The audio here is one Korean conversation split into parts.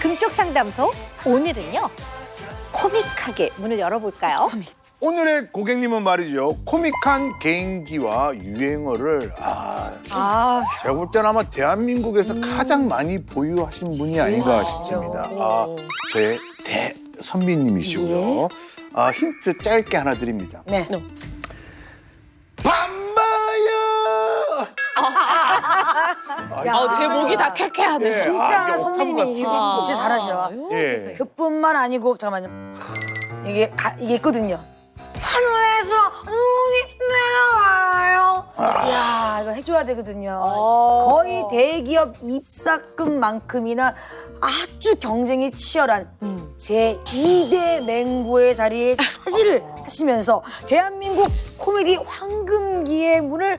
금쪽 상담소 오늘은요 코믹하게 문을 열어볼까요? 오늘의 고객님은 말이죠. 코믹한 개인기와 유행어를 제가 볼 때는 아마 대한민국에서 가장 많이 보유하신 분이 아닌가 싶습니다. 제 대선배님이시고요. 힌트 짧게 하나 드립니다. 네. 밤바야! 제 목이 다 쾌쾌하네. 예, 진짜 이게 선배님이 이거 아. 진짜 잘하셔. 예. 그뿐만 아니고 잠깐만요. 이게 있거든요. 하늘에서 눈이 내려와요. 이야 이거 해줘야 되거든요. 거의 대기업 입사급만큼이나 아주 경쟁이 치열한 제 2대 맹구의 자리에 차지를 하시면서 대한민국 코미디 황금기의 문을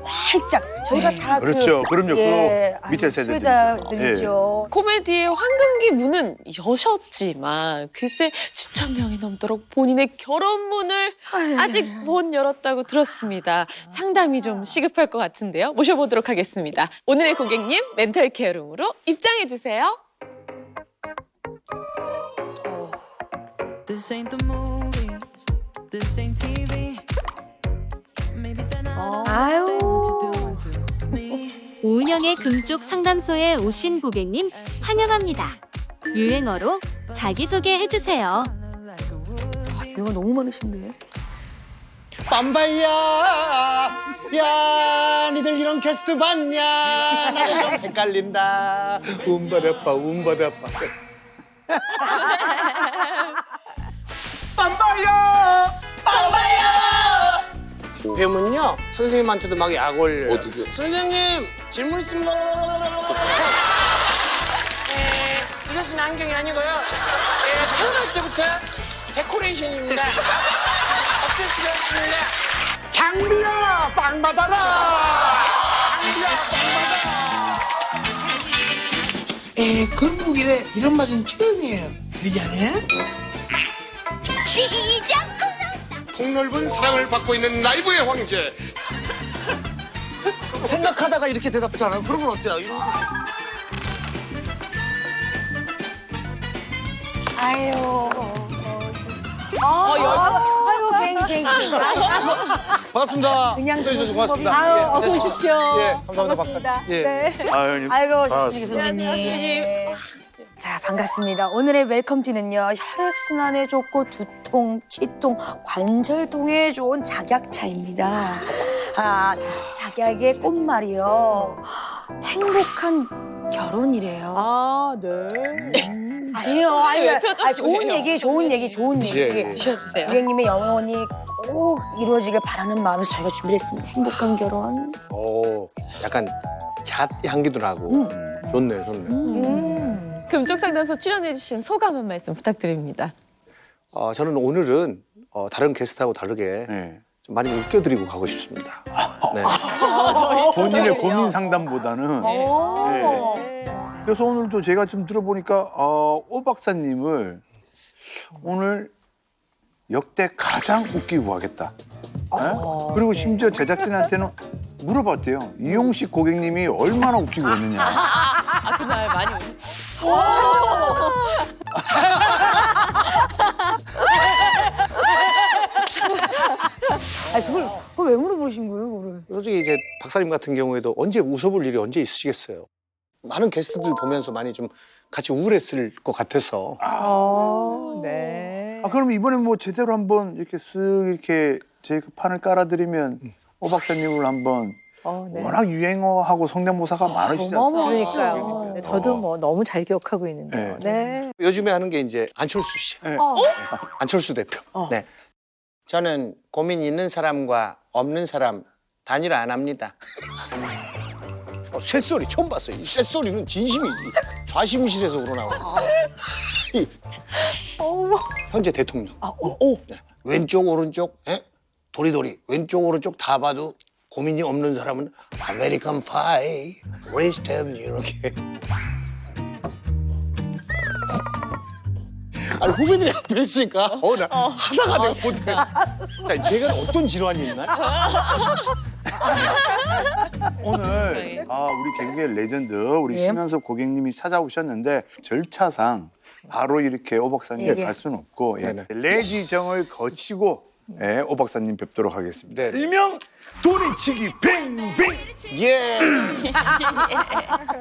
활짝 저희가 다 그렇죠. 그럼요. 그 밑에 세대들. 수혜자들이죠. 코미디의 황금기 문은 여셨지만 글쎄 7,000명이 넘도록 본인의 결혼문을 아직 못 열었다고 들었습니다. 상담이 좀 시급할 것 같은데요. 모셔보도록 하겠습니다. 오늘의 고객님 멘탈 케어룸으로 입장해 주세요. This ain't the movies. This ain't TV. Maybe they're not 아유. doing to me. 오은영의 금쪽 상담소에 오신 고객님 환영합니다. 유행어로 자기소개 해주세요. 유행어 너무 많으신데. 빰바야 야 니들 이런 캐스트 봤냐 나도 좀 헷갈린다 움바다빠 움바다빠 뱀은요 선생님한테도 막 약 올려요. 어떻게? 선생님 질문 있습니다. 이것은 안경이 아니고요. 태어날 때부터 데코레이션입니다. 어쩔 수가 없습니다. 장비야 빵 받아라. 장비야 빵 받아라. 건국이래 이런 맛은 처음이에요. 그러지 않아요? 폭넓은 사랑을 받고 있는 라이브의 황제. 생각하다가 이렇게 대답하잖아요. 그러면 어때요? 이런 거. 아이고 갱. 반갑습니다. 그냥 해주셔서 들어오신 고맙습니다. 아유, 예, 어서 오십시오. 예, 감사합니다, 반갑습니다. 박사님. 예. 네. 아유, 아이고 좋습니다 선생님. 선배님. 자 반갑습니다. 오늘의 웰컴티는요 혈액순환에 좋고 두통, 치통, 관절통에 좋은 작약차입니다. 작약의 꽃말이요 행복한 결혼이래요. 아, 네. 아니요. 표정 좋은 보세요. 얘기, 좋은 얘기. 예, 예. 주세요. 고객님의 영혼이 꼭 이루어지길 바라는 마음에서 저희가 준비했습니다. 행복한 결혼. 오, 약간 잣 향기도 나고 좋네요, 좋네. 금쪽 상담소 출연해 주신 소감 한 말씀 부탁드립니다. 저는 오늘은 다른 게스트하고 다르게 네. 좀 많이 웃겨드리고 가고 싶습니다. 네. 본인의 고민 상담보다는. 오. 네. 그래서 오늘도 제가 좀 들어보니까 오 박사님을 오늘 역대 가장 웃기고 하겠다. 네? 그리고 심지어 제작진한테는 물어봤대요. 이용식 고객님이 얼마나 웃기고 있느냐. 그날 많이 오셨 그걸 왜 물어보신 거예요, 그거를? 솔직히 이제 박사님 같은 경우에도 언제 웃어볼 일이 언제 있으시겠어요. 많은 게스트들 보면서 많이 좀 같이 우울했을 것 같아서. 네. 그럼 이번에 뭐 제대로 한번 이렇게 쓱 이렇게 제 그 판을 깔아드리면 오 박사님을 한번 네. 워낙 유행어하고 성대모사가 많으시지 않습니까? 그러니까요. 네, 저도 뭐 너무 잘 기억하고 있는데요. 네. 요즘에 하는 게 이제 안철수 씨. 네. 안철수 대표. 네. 저는 고민 있는 사람과 없는 사람 단일 안 합니다. 쇳소리 처음 봤어요. 이 쇳소리는 진심이지. 좌심실에서 우러나오는. 현재 대통령. 네. 왼쪽 오른쪽 도리도리 왼쪽 오른쪽 다 봐도 고민이 없는 사람은 아메리칸 파이, 웨스턴 이렇게. 아니 후배들이 앞에 있으니까 하다가 내가 못해. 제가 어떤 질환이 있나? 오늘 우리 개그의 레전드 우리 심연섭 고객님이 찾아오셨는데 절차상 바로 이렇게 오 박사님 갈 수는 없고 레지정을 거치고 오 박사님 뵙도록 하겠습니다. 네. 일명 도리치기 뱅뱅. 예.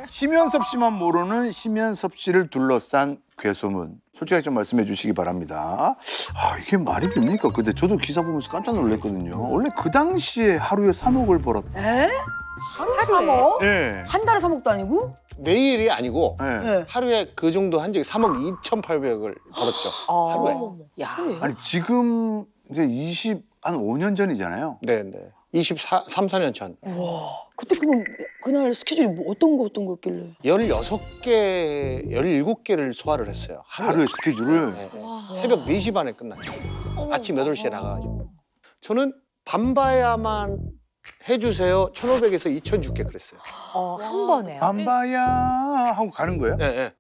심연섭 씨만 모르는 심연섭 씨를 둘러싼 괴소문. 솔직하게 좀 말씀해 주시기 바랍니다. 이게 말이 됩니까? 근데 저도 기사 보면서 깜짝 놀랐거든요. 원래 그 당시에 하루에 3억을 벌었다. 에? 하루에 3억? 예. 한 달에 3억도 아니고? 매일이 아니고 예. 하루에 그 정도 한 적이 3억 2,800을 벌었죠. 하루에. 야. 아니 지금 이게 한 5년 전이잖아요. 네. 4년 전. 그때 그럼 그날 스케줄이 뭐 어떤 거 있길래? 16개, 17개를 소화를 했어요. 하루에 스케줄을. 네. 새벽 4시 반에 끝났죠. 아침 8시에 나가가지고. 저는 밤바야만 해주세요. 1,500에서 2,000 줄게 그랬어요. 한 번에요. 밤바야 하고 가는 거예요? 네.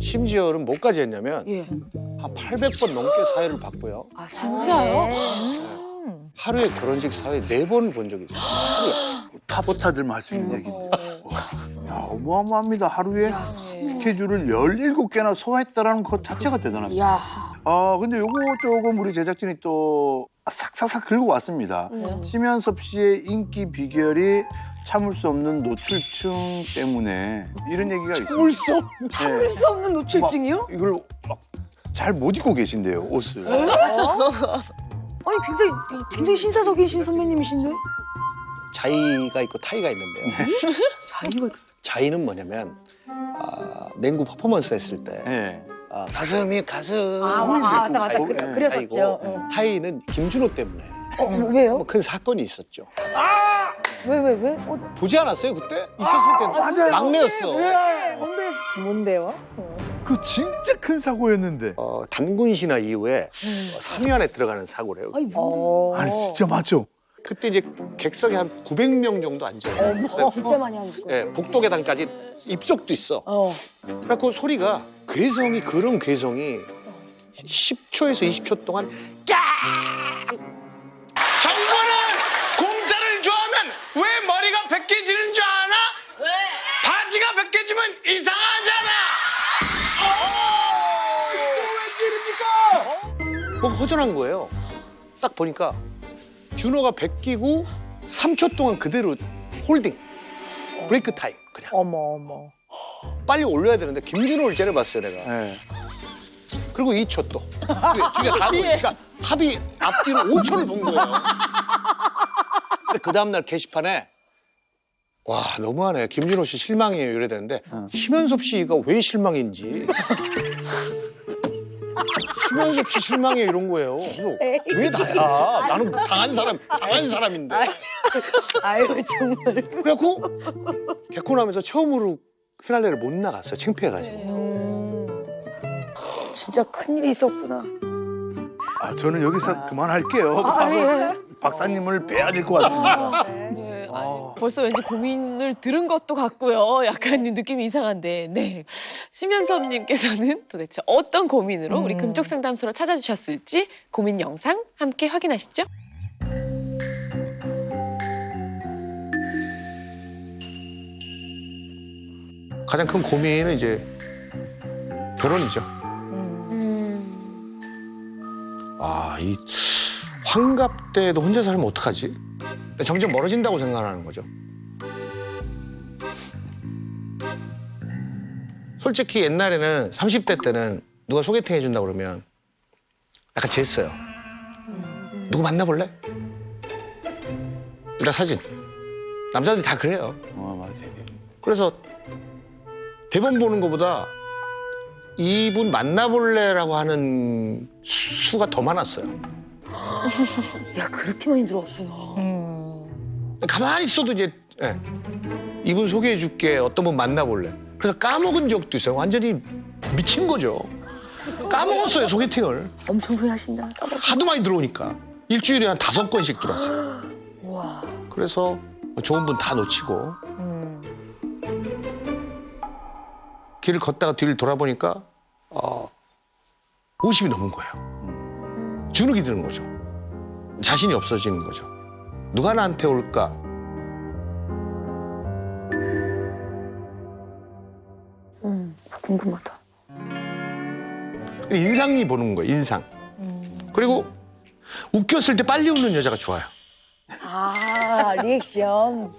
심지어는 뭐까지 했냐면 예. 한 800번 넘게 사회를 봤고요. 아 진짜요? 하루에 결혼식 사회 4번을 본 적이 있어요. 하루에. 타보타들만 할 수 있는 얘기인데. 야, 어마어마합니다. 하루에 스케줄을 17개나 소화했다라는 것 자체가 대단합니다. 야. 근데 요거 조금 우리 제작진이 또 싹싹싹 긁고 왔습니다. 심연섭 씨의 인기 비결이 참을 수 없는 노출증 때문에 이런 얘기가 있습니다. 참을 수 없는 노출증이요? 이걸 막 잘 못 입고 계신대요, 옷을. 아니 굉장히 신사적인 선배님이신데? 자의가 있고 타의가 있는데요. 자기가 자의는 뭐냐면 맹구 퍼포먼스 했을 때 네. 가슴이 가슴 맞다. 자이고, 그랬었죠. 타의는 김준호 때문에 왜요? 뭐 큰 사건이 있었죠. 왜? 보지 않았어요 그때? 있었을 때 맞아요. 막내였어. 뭔데요? 그 진짜 큰 사고였는데. 단군 신화 이후에 상위안에 들어가는 사고래요. 아니 뭔데? 아니 진짜 맞죠? 그때 이제 객석이 한 900명 정도 앉아요. 진짜 많이 하셨고. 예, 복도 계단까지 입석도 있어. 그래갖고 소리가 그런 괴성이 10초에서 20초 동안 정부는 공짜를 좋아하면 왜 머리가 벗겨지는 줄 아나? 왜? 바지가 벗겨지면 이상하잖아. 뭐가 허전한 거예요. 딱 보니까 준호가 벗기고 3초 동안 그대로 홀딩, 브레이크 타임 그냥. 어머. 빨리 올려야 되는데 김준호를 째려봤어요 내가. 네. 그리고 2초 또. 뒤에 가고 그러니까 합이 앞뒤로 5초를 본 거예요. 근데 그 다음날 게시판에 와 너무하네. 김준호 씨 실망이에요 이래야 되는데 심연섭 씨가 왜 실망인지. 심연섭 씨 실망이에요 이런 거예요. 그래서 왜 나야? 나는 당한 사람인데. 아유 정말. 그래갖고 개콘하면서 처음으로 피날레를 못 나갔어요. 창피해가지고. 진짜 큰일이 있었구나. 저는 여기서 그만할게요. 예. 박사님을 뵈야 될 것 같습니다. 네, 벌써 왠지 고민을 들은 것도 같고요. 약간 느낌이 이상한데, 네. 심연섭님께서는 도대체 어떤 고민으로 우리 금쪽 상담소로 찾아주셨을지 고민 영상 함께 확인하시죠. 가장 큰 고민은 이제 결혼이죠. 이 환갑 때도 혼자 살면 어떡하지? 점점 멀어진다고 생각하는 거죠. 솔직히 옛날에는 30대 때는 누가 소개팅 해준다고 그러면 약간 재했어요. 누구 만나볼래? 나 사진. 남자들이 다 그래요. 맞아요. 그래서 대본 보는 것보다 이분 만나볼래라고 하는 수가 더 많았어요. 야 그렇게 많이 들어왔구나. 가만히 있어도 이제 이분 소개해줄게. 어떤 분 만나볼래. 그래서 까먹은 적도 있어요. 완전히 미친 거죠. 까먹었어요 소개팅을. 엄청 소리하신다. 하도 많이 들어오니까. 일주일에 한 5건씩 들어왔어요. 와. 그래서 좋은 분 다 놓치고 길을 걷다가 뒤를 돌아보니까 50이 넘은 거예요. 주눅이 드는 거죠. 자신이 없어지는 거죠. 누가 나한테 올까? 궁금하다. 인상이 보는 거예요, 인상. 그리고 웃겼을 때 빨리 웃는 여자가 좋아요. 아, 리액션.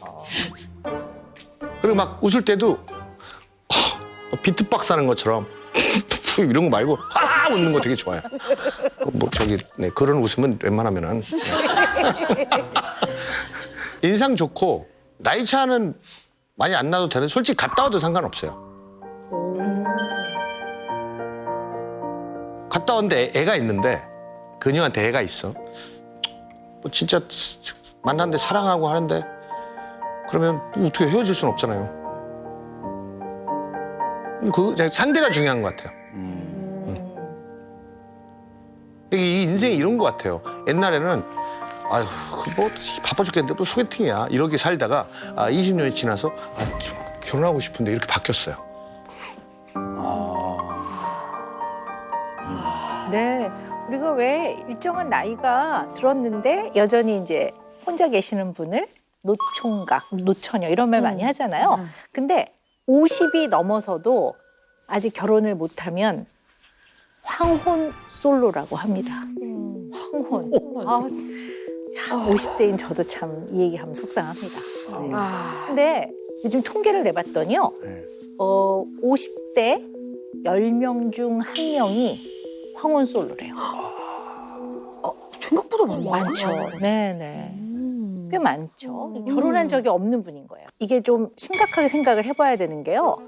그리고 막 웃을 때도 비트박스 하는 것처럼 이런 거 말고 웃는 거 되게 좋아요. 뭐 저기 네, 그런 웃음은 웬만하면은 인상 좋고 나이 차는 많이 안 나도 되는 솔직히 갔다 와도 상관없어요. 갔다 왔는데 애가 있는데 그녀한테 애가 있어. 뭐 진짜 만났는데 사랑하고 하는데 그러면 어떻게 헤어질 수는 없잖아요. 그 상대가 중요한 것 같아요. 이 인생이 이런 것 같아요. 옛날에는 아유 뭐 바빠 죽겠는데 또 소개팅이야 이렇게 살다가 20년이 지나서 좀 결혼하고 싶은데 이렇게 바뀌었어요. 네. 우리가 왜 일정한 나이가 들었는데 여전히 이제 혼자 계시는 분을 노총각, 노처녀 이런 말 많이 하잖아요. 근데 50이 넘어서도 아직 결혼을 못하면 황혼 솔로라고 합니다. 황혼. 50대인 저도 참 이 얘기하면 속상합니다. 근데 요즘 통계를 내봤더니요. 50대 10명 중 1명이 황혼 솔로래요. 생각보다 많죠. 네네. 꽤 많죠. 결혼한 적이 없는 분인 거예요. 이게 좀 심각하게 생각을 해봐야 되는 게요.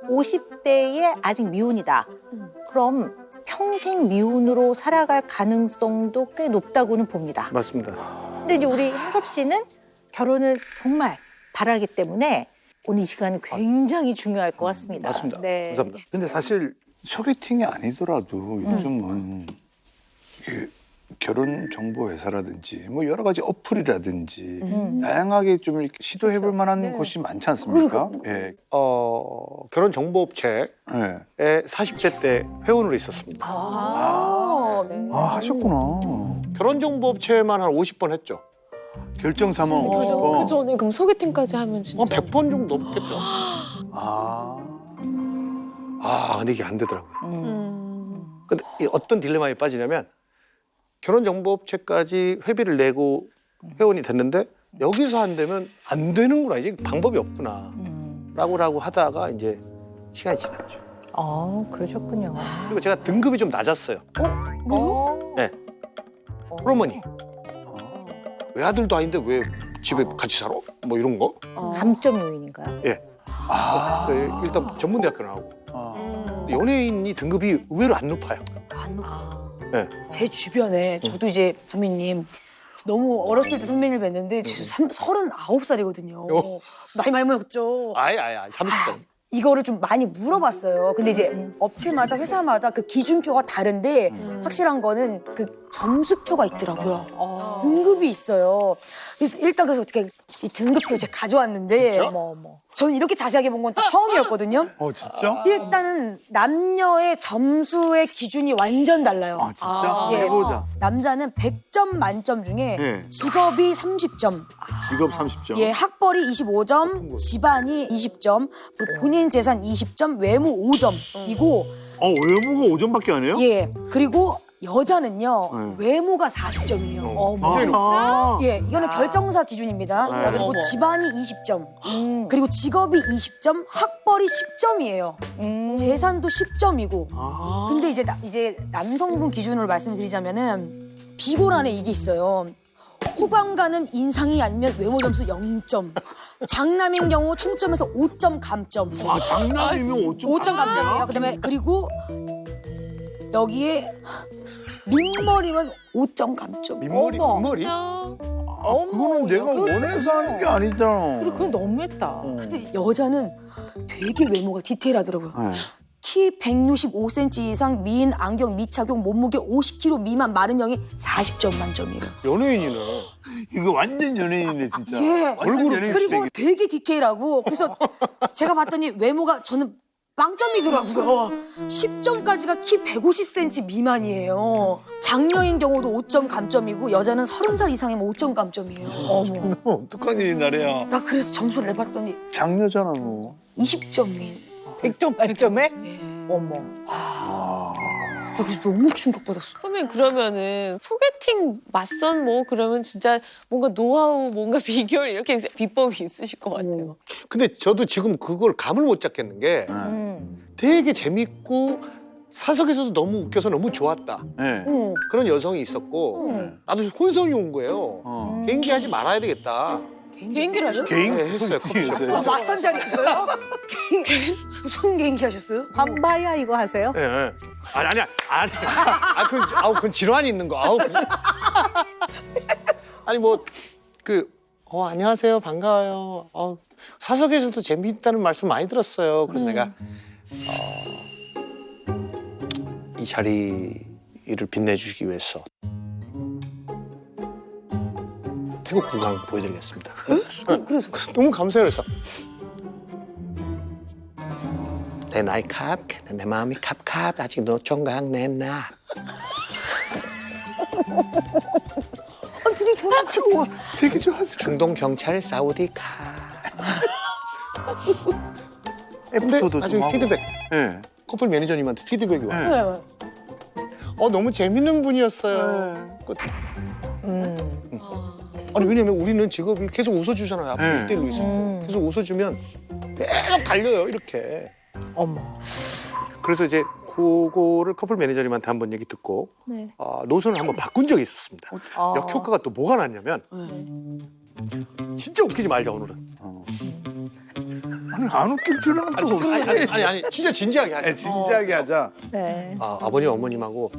50대에 아직 미혼이다. 그럼 평생 미혼으로 살아갈 가능성도 꽤 높다고는 봅니다. 맞습니다. 근데 이제 우리 혜섭 씨는 결혼을 정말 바라기 때문에 오늘 이 시간은 굉장히 중요할 것 같습니다. 맞습니다. 네. 감사합니다. 근데 사실 소개팅이 아니더라도 요즘은 이게 결혼 정보 회사라든지 뭐 여러 가지 어플이라든지 다양하게 좀 이렇게 시도해볼 만한 네. 곳이 많지 않습니까? 예. 결혼 정보업체에 예. 40대 때 회원으로 있었습니다. 네. 하셨구나. 결혼 정보업체만 한 50번 했죠. 결정사만 그 50번. 전에 그럼 소개팅까지 하면 진짜. 100번 정도 넘겠죠. 근데 이게 안 되더라고요. 근데 이 어떤 딜레마에 빠지냐면 결혼 정보업체까지 회비를 내고 회원이 됐는데 여기서 안 되면 안 되는구나. 이제 방법이 없구나. 라고 하다가 이제 시간이 지났죠. 그러셨군요. 그리고 제가 등급이 좀 낮았어요. 네. 프로머니. 외아들도 아닌데 왜 집에 같이 살아? 뭐 이런 거. 감점 요인인가요? 예. 네, 일단 전문대학교 나오고. 연예인이 등급이 의외로 안 높아요. 안 높아. 네. 제 주변에 저도 이제 선배님 너무 어렸을 때 선배님을 뵀는데 제 39살이거든요. 나이 많이 먹었죠. 아예 30살. 이거를 좀 많이 물어봤어요. 근데 이제 업체마다 회사마다 그 기준표가 다른데 확실한 거는 그 점수표가 있더라고요. 등급이 있어요. 그래서 일단 그래서 어떻게 이 등급표를 제가 가져왔는데 저는 이렇게 자세하게 본 건 또 처음이었거든요. 진짜? 일단은 남녀의 점수의 기준이 완전 달라요. 진짜? 예. 해보자. 남자는 100점 만점 중에 예. 직업이 30점, 직업 30점. 예, 학벌이 25점, 집안이 20점, 그리고 본인 재산 20점, 외모 5점이고, 외모가 5점밖에 안 해요? 예, 그리고 여자는요 외모가 40점이에요. 예, 이거는 결정사 기준입니다. 자, 그리고 집안이 20점, 그리고 직업이 20점, 학벌이 10점이에요. 재산도 10점이고. 근데 이제 남성분 기준으로 말씀드리자면은 비고란에 이게 있어요. 호감가는 인상이 아니면 외모 점수 0점. 장남인 경우 총점에서 5점 감점. 장남이면 5점 감점이에요. 그다음에 그리고 여기에 민머리면 5점 감점. 민머리? 그거는 내가 원해서 하는 게 아니잖아. 그건 너무했다. 근데 여자는 되게 외모가 디테일하더라고요. 네. 키 165cm 이상, 미인, 안경, 미착용, 몸무게 50kg 미만, 마른 형이 40점 만점이에요. 연예인이네. 이거 완전 연예인이네 진짜. 예. 얼굴은 그리고 되게 디테일하고 그래서 제가 봤더니 외모가 저는 빵점이더라고요. 10점까지가 키 150cm 미만이에요. 장녀인 경우도 5점 감점이고 여자는 30살 이상이면 5점 감점이에요. 어머. 어떡하니 나래야. 나 그래서 점수를 내봤더니 장녀잖아 너. 20점이. 100점 만점에? 어머. 나 그래서 너무 충격받았어. 선배님 그러면은 소개팅 맞선 뭐 그러면 진짜 뭔가 노하우 뭔가 비결 이렇게 비법이 있으실 것 같아요. 근데 저도 지금 그걸 감을 못 잡겠는 게 되게 재밌고 사석에서도 너무 웃겨서 너무 좋았다. 네. 응. 그런 여성이 있었고 응. 나도 혼선이 온 거예요. 어. 개인기 하지 말아야 되겠다. 개인기를 하죠? 개인 네, 했어요. 아, 맞선 자리에서요? 무슨 개인기 하셨어요? 밤바야 이거 하세요? 예, 예. 그건 질환이 있는 거. 아니 안녕하세요, 반가워요. 사석에서도 재미있다는 말씀 많이 들었어요. 그래서 내가 이 자리를 빛내주기 위해서 태국 군강 보여드리겠습니다. 그래서 너무 감사해요. 그래서 내 나이 캅, 내 마음이 캅캅, 아직 노총각 내나. 분위기 좋아. 되게 좋았어. 중동 경찰 사우디 카. 근데 애프터도 나중에 좀 하고. 피드백. 네. 커플 매니저님한테 피드백이 와. 네. 네. 너무 재밌는 분이었어요. 아니 왜냐면 우리는 직업이 계속 웃어주잖아요. 앞으로 네. 1대1로 있으면 계속 웃어주면 계속 달려요 이렇게. 어머. 그래서 이제 그거를 커플 매니저님한테 한번 얘기 듣고 네. 노선을 한번 바꾼 적이 있었습니다. 아. 역효과가 또 뭐가 났냐면 진짜 웃기지 말자 오늘은. 아니 안 웃길 줄은 또 어떻게. 아니 진짜 진지하게 하자. 진지하게 하자. 네. 아버님 어머님하고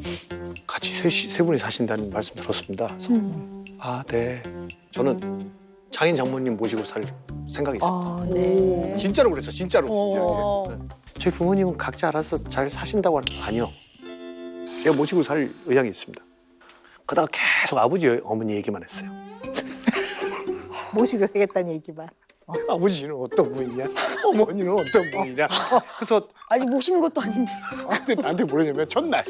같이 세 분이 사신다는 말씀 들었습니다. 그래서 네. 저는 장인 장모님 모시고 살 생각이 있습니다. 아, 네. 진짜로 그랬어, 진짜로. 어. 네. 저희 부모님은 각자 알아서 잘 사신다고 아니요. 제가 모시고 살 의향이 있습니다. 그러다가 계속 아버지 어머니 얘기만 했어요. 모시게 되겠다는 얘기만. 아버지는 어떤 분이냐, 어머니는 어떤 분이냐. 그래서 아직 모시는 것도 아닌데. 근데 나한테 뭐냐면 전날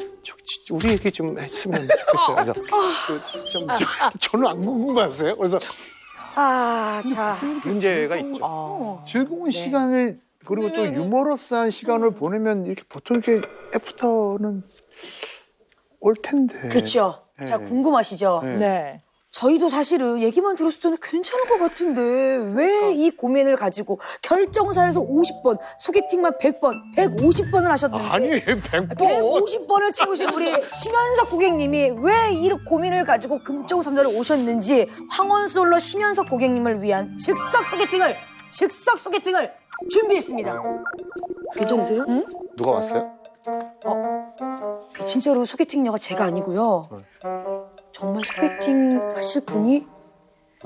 우리 얘기 좀 했으면 좋겠어요. 그래서 저는 안 궁금하세요. 그래서 자. 문제가 있죠. 즐거운 시간을 그리고 또 유머러스한 시간을 보내면 이렇게 보통 이렇게 애프터는 올 텐데. 그렇죠. 네. 자, 궁금하시죠? 네. 네. 저희도 사실은 얘기만 들었을 때는 괜찮을 것 같은데 왜 이 고민을 가지고 결정사에서 50번, 소개팅만 100번, 150번을 하셨는데 아니 100번. 150번을 채우신 우리 심연석 고객님이 왜 이 고민을 가지고 금쪽 삼자를 오셨는지 황혼솔로 심연석 고객님을 위한 즉석 소개팅을 준비했습니다. 괜찮으세요? 응? 누가 왔어요? 진짜로 소개팅녀가 제가 아니고요. 정말 소개팅 하실 분이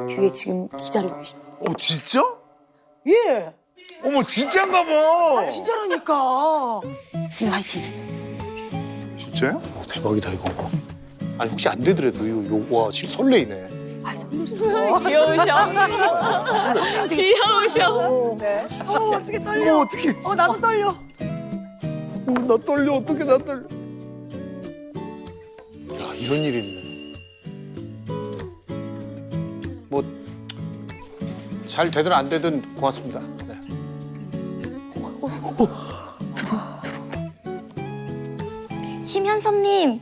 뒤에 지금 기다리고 계십니다. 진짜? 예. 어머 진짜인가 봐. 진짜라니까. 지금 화이팅. 진짜요? 대박이다 이거. 아니 혹시 안 되더라도 와 진짜 설레이네. 아이, 설레시죠. 귀여우셔. 귀여우셔. 네. 어떻게 떨려. 어떻게? 나도 떨려. 나 떨려. 어떻게 나 떨려? 야 이런 일이 있네. 뭐 잘 되든 안 되든 고맙습니다. 네. 심현섭님.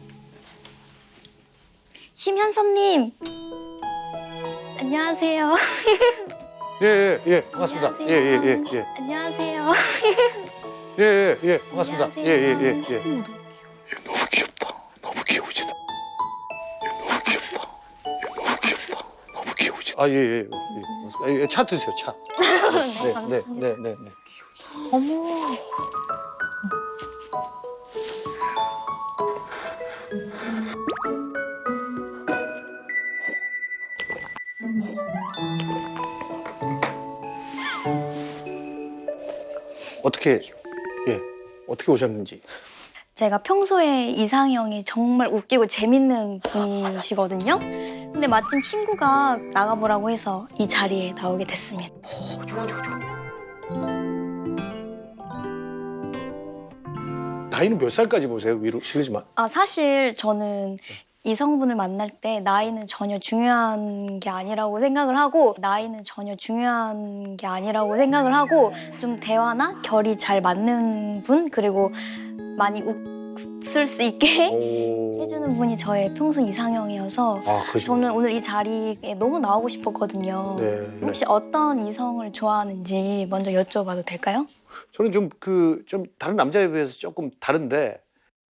안녕하세요. 예 반갑습니다. 안녕하세요. 예. 안녕하세요. 예 반갑습니다. 안녕하세요. 예. 너무 귀엽다. 너무 귀여우시다. 너무 귀엽다. 너무 귀엽다. 너무 귀여우시다. 예. 반갑습니다. 차 드세요 차. 네. 어머. 어떻게 오셨는지. 제가 평소에 이상형이 정말 웃기고 재밌는 분이시거든요. 근데 마침 친구가 나가보라고 해서 이 자리에 나오게 됐습니다. 나이는 몇 살까지 보세요? 위로 실례지만. 사실 저는 이성분을 만날 때 나이는 전혀 중요한 게 아니라고 생각을 하고 좀 대화나 결이 잘 맞는 분 그리고 많이 웃을 수 있게 해주는 분이 저의 평소 이상형이어서 저는 오늘 이 자리에 너무 나오고 싶었거든요. 네. 혹시 어떤 이성을 좋아하는지 먼저 여쭤봐도 될까요? 저는 좀 다른 남자에 비해서 조금 다른데,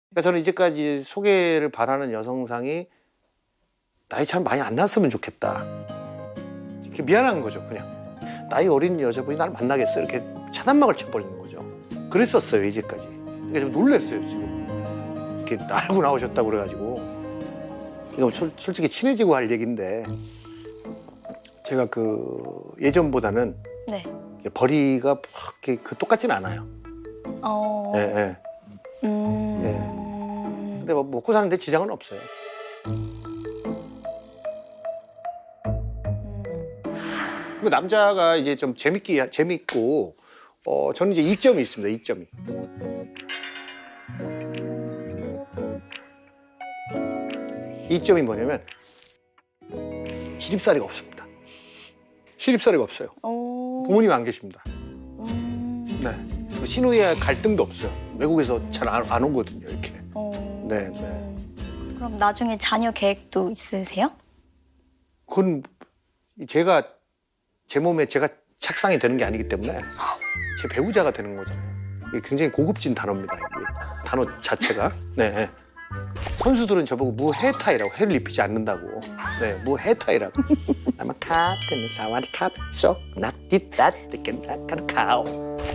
그러니까 저는 이제까지 소개를 바라는 여성상이 나이 참 많이 안 났으면 좋겠다. 이렇게 미안한 거죠, 그냥. 나이 어린 여자분이 날 만나겠어? 이렇게 차단막을 쳐버리는 거죠. 그랬었어요, 이제까지. 그러니까 좀 놀랐어요, 지금. 이렇게 알고 나오셨다고 그래가지고. 이거 솔직히 친해지고 할 얘기인데, 제가 예전보다는 네. 벌이가 그렇게 똑같진 않아요. 네, 네. 근데 뭐 먹고 사는데 지장은 없어요. 그 남자가 이제 좀 재밌고, 저는 이제 이점이 있습니다. 이점이. 이점이 뭐냐면 시집살이가 없습니다. 시집살이가 없어요. 부모님 안 계십니다. 네. 신우이와 갈등도 없어요. 외국에서 잘 안 오거든요, 이렇게. 네, 네. 그럼 나중에 자녀 계획도 있으세요? 그건 제 몸에 제가 착상이 되는 게 아니기 때문에 제 배우자가 되는 거잖아요. 이게 굉장히 고급진 단어입니다. 이게 단어 자체가. 네. 선수들은 저보고 무해타이라고, 해를 입히지 않는다고. 네, 무해타이라고. 아마 카트는 사와리 카소 낙디따뜨게 낙하는 카오.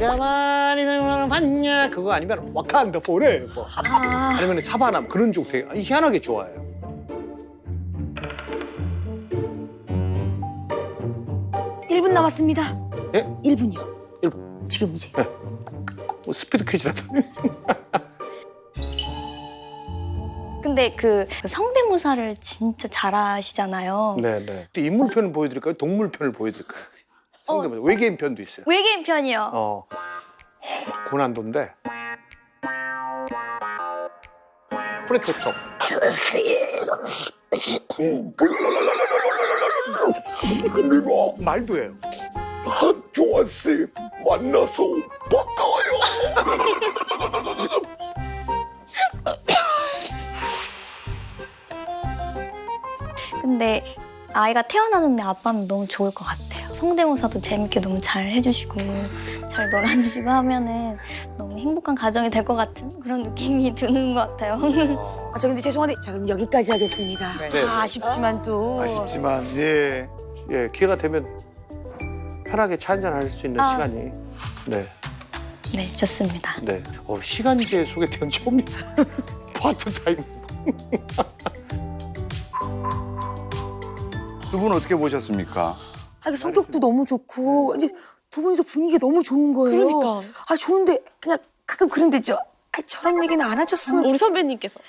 가만히 봤냐? 그거 아니면 와칸다 포레버. 아니면 사바나 그런 쪽 되게 희한하게 좋아해요. 일 분 남았습니다. 예? 1분이요. 지금 이제. 뭐 스피드 퀴즈라도. 근데 성대모사를 진짜 잘하시잖아요. 네, 네. 인물 편을 보여드릴까요? 동물 편을 보여드릴까요? 성대모사 외계인 편도 있어요. 외계인 편이요. 고난도인데. 프레체톱. 말도 해요. 한조아씨 만나서 반가워요. 근데 아이가 태어나는 아빠면 너무 좋을 것 같아요. 성대모사도 재밌게 너무 잘 해주시고 잘 놀아주시고 하면은 너무 행복한 가정이 될 것 같은 그런 느낌이 드는 것 같아요. 저 근데 죄송한데 자 그럼 여기까지 하겠습니다. 네. 아쉽지만 또. 아쉽지만 예. 예, 기회가 되면 편하게 차 한잔 할 수 있는 시간이. 네, 네, 좋습니다. 네. 시간제 소개팅 처음이야. 파트타임. 두 분 어떻게 보셨습니까? 성격도 너무 좋고 근데 두 분이서 분위기가 너무 좋은 거예요. 그러니까. 좋은데 그냥 가끔 그런 데죠. 저런 얘기는 안 해줬으면. 우리 선배님께서.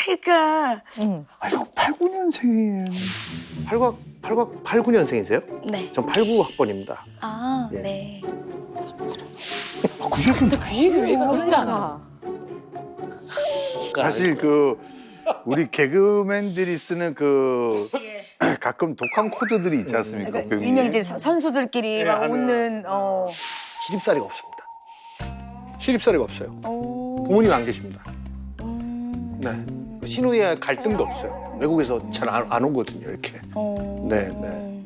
그러니까. 이거 89년생이에요. 89년생이세요? 네. 전 89학번입니다. 아, 예. 네. 근데 그 얘기를 왜 진짜 안 해? 사실 우리 개그맨들이 쓰는 가끔 독한 코드들이 있지 않습니까? 그러니까 그 일명 이제 선수들끼리 막 하는. 웃는. 시집살이가 없습니다. 시집살이가 없어요. 부모님 안 계십니다. 네. 신우이와 갈등도 없어요. 외국에서 잘 안 오거든요, 이렇게. 네, 네.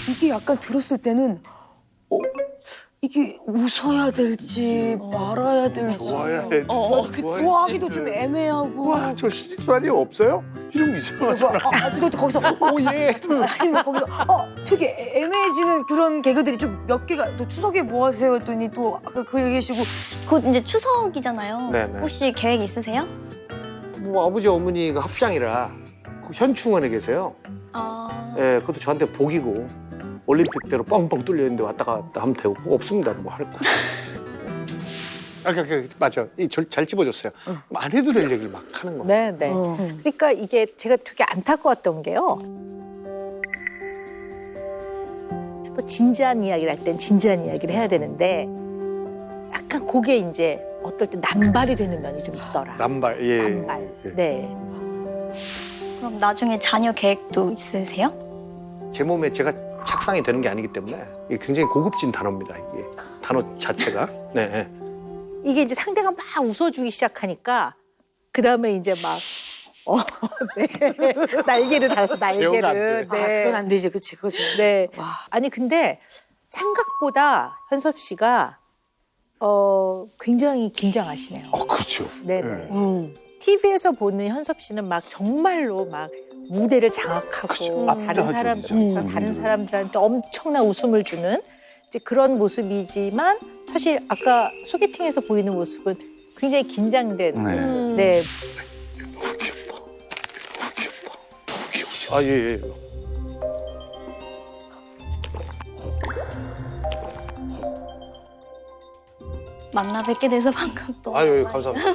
이게 약간 들었을 때는 이게 웃어야 될지 말아야 될지. 좋아야 돼. 좋아하기도 좀 애매하고. 와, 저 시집살이 없어요? 이름 이상하잖아. 근데 거기서 예. 아니면 거기서 되게 애매해지는 그런 개그들이 좀 몇 개가 또 추석에 뭐 하세요 했더니 또 아까 그 얘기하시고 곧 이제 추석이잖아요. 네네. 혹시 계획 있으세요? 뭐 아버지 어머니가 합장이라 현충원에 계세요. 예, 그것도 저한테 복이고 올림픽대로 뻥뻥 뚫려 있는데 왔다 갔다 하면 되고 그거 없습니다. 뭐 할 거. 맞아. 잘 집어줬어요. 안 해도 될 얘기를 막 하는 거. 네, 네. 그러니까 이게 제가 되게 안타까웠던 게요. 또 진지한 이야기를 할 땐 진지한 이야기를 해야 되는데 약간 그게 이제 어떨 때 남발이 되는 면이 좀 있더라. 남발, 예. 남발. 예. 네. 그럼 나중에 자녀 계획도 있으세요? 제 몸에 제가 착상이 되는 게 아니기 때문에 이게 굉장히 고급진 단어입니다. 이게 단어 자체가. 네. 네. 이게 이제 상대가 막 웃어주기 시작하니까 그 다음에 이제 막 네. 날개를 달아서 제어가 안 날개를. 돼. 네. 그건 안 되지, 그치, 그치. 네. 와. 아니 근데 생각보다 현섭 씨가 굉장히 긴장하시네요. 그렇죠. 네네. 네. TV에서 보는 현섭 씨는 막 정말로 막 무대를 장악하고 그렇죠. 다른 압도하죠, 사람들, 진짜. 다른 사람들한테 엄청난 웃음을 주는 이제 그런 모습이지만 사실 아까 소개팅에서 보이는 모습은 굉장히 긴장된 네. 모습. 네. 아, 예, 예. 만나 뵙게 돼서 반갑고. 아유, 예, 감사합니다.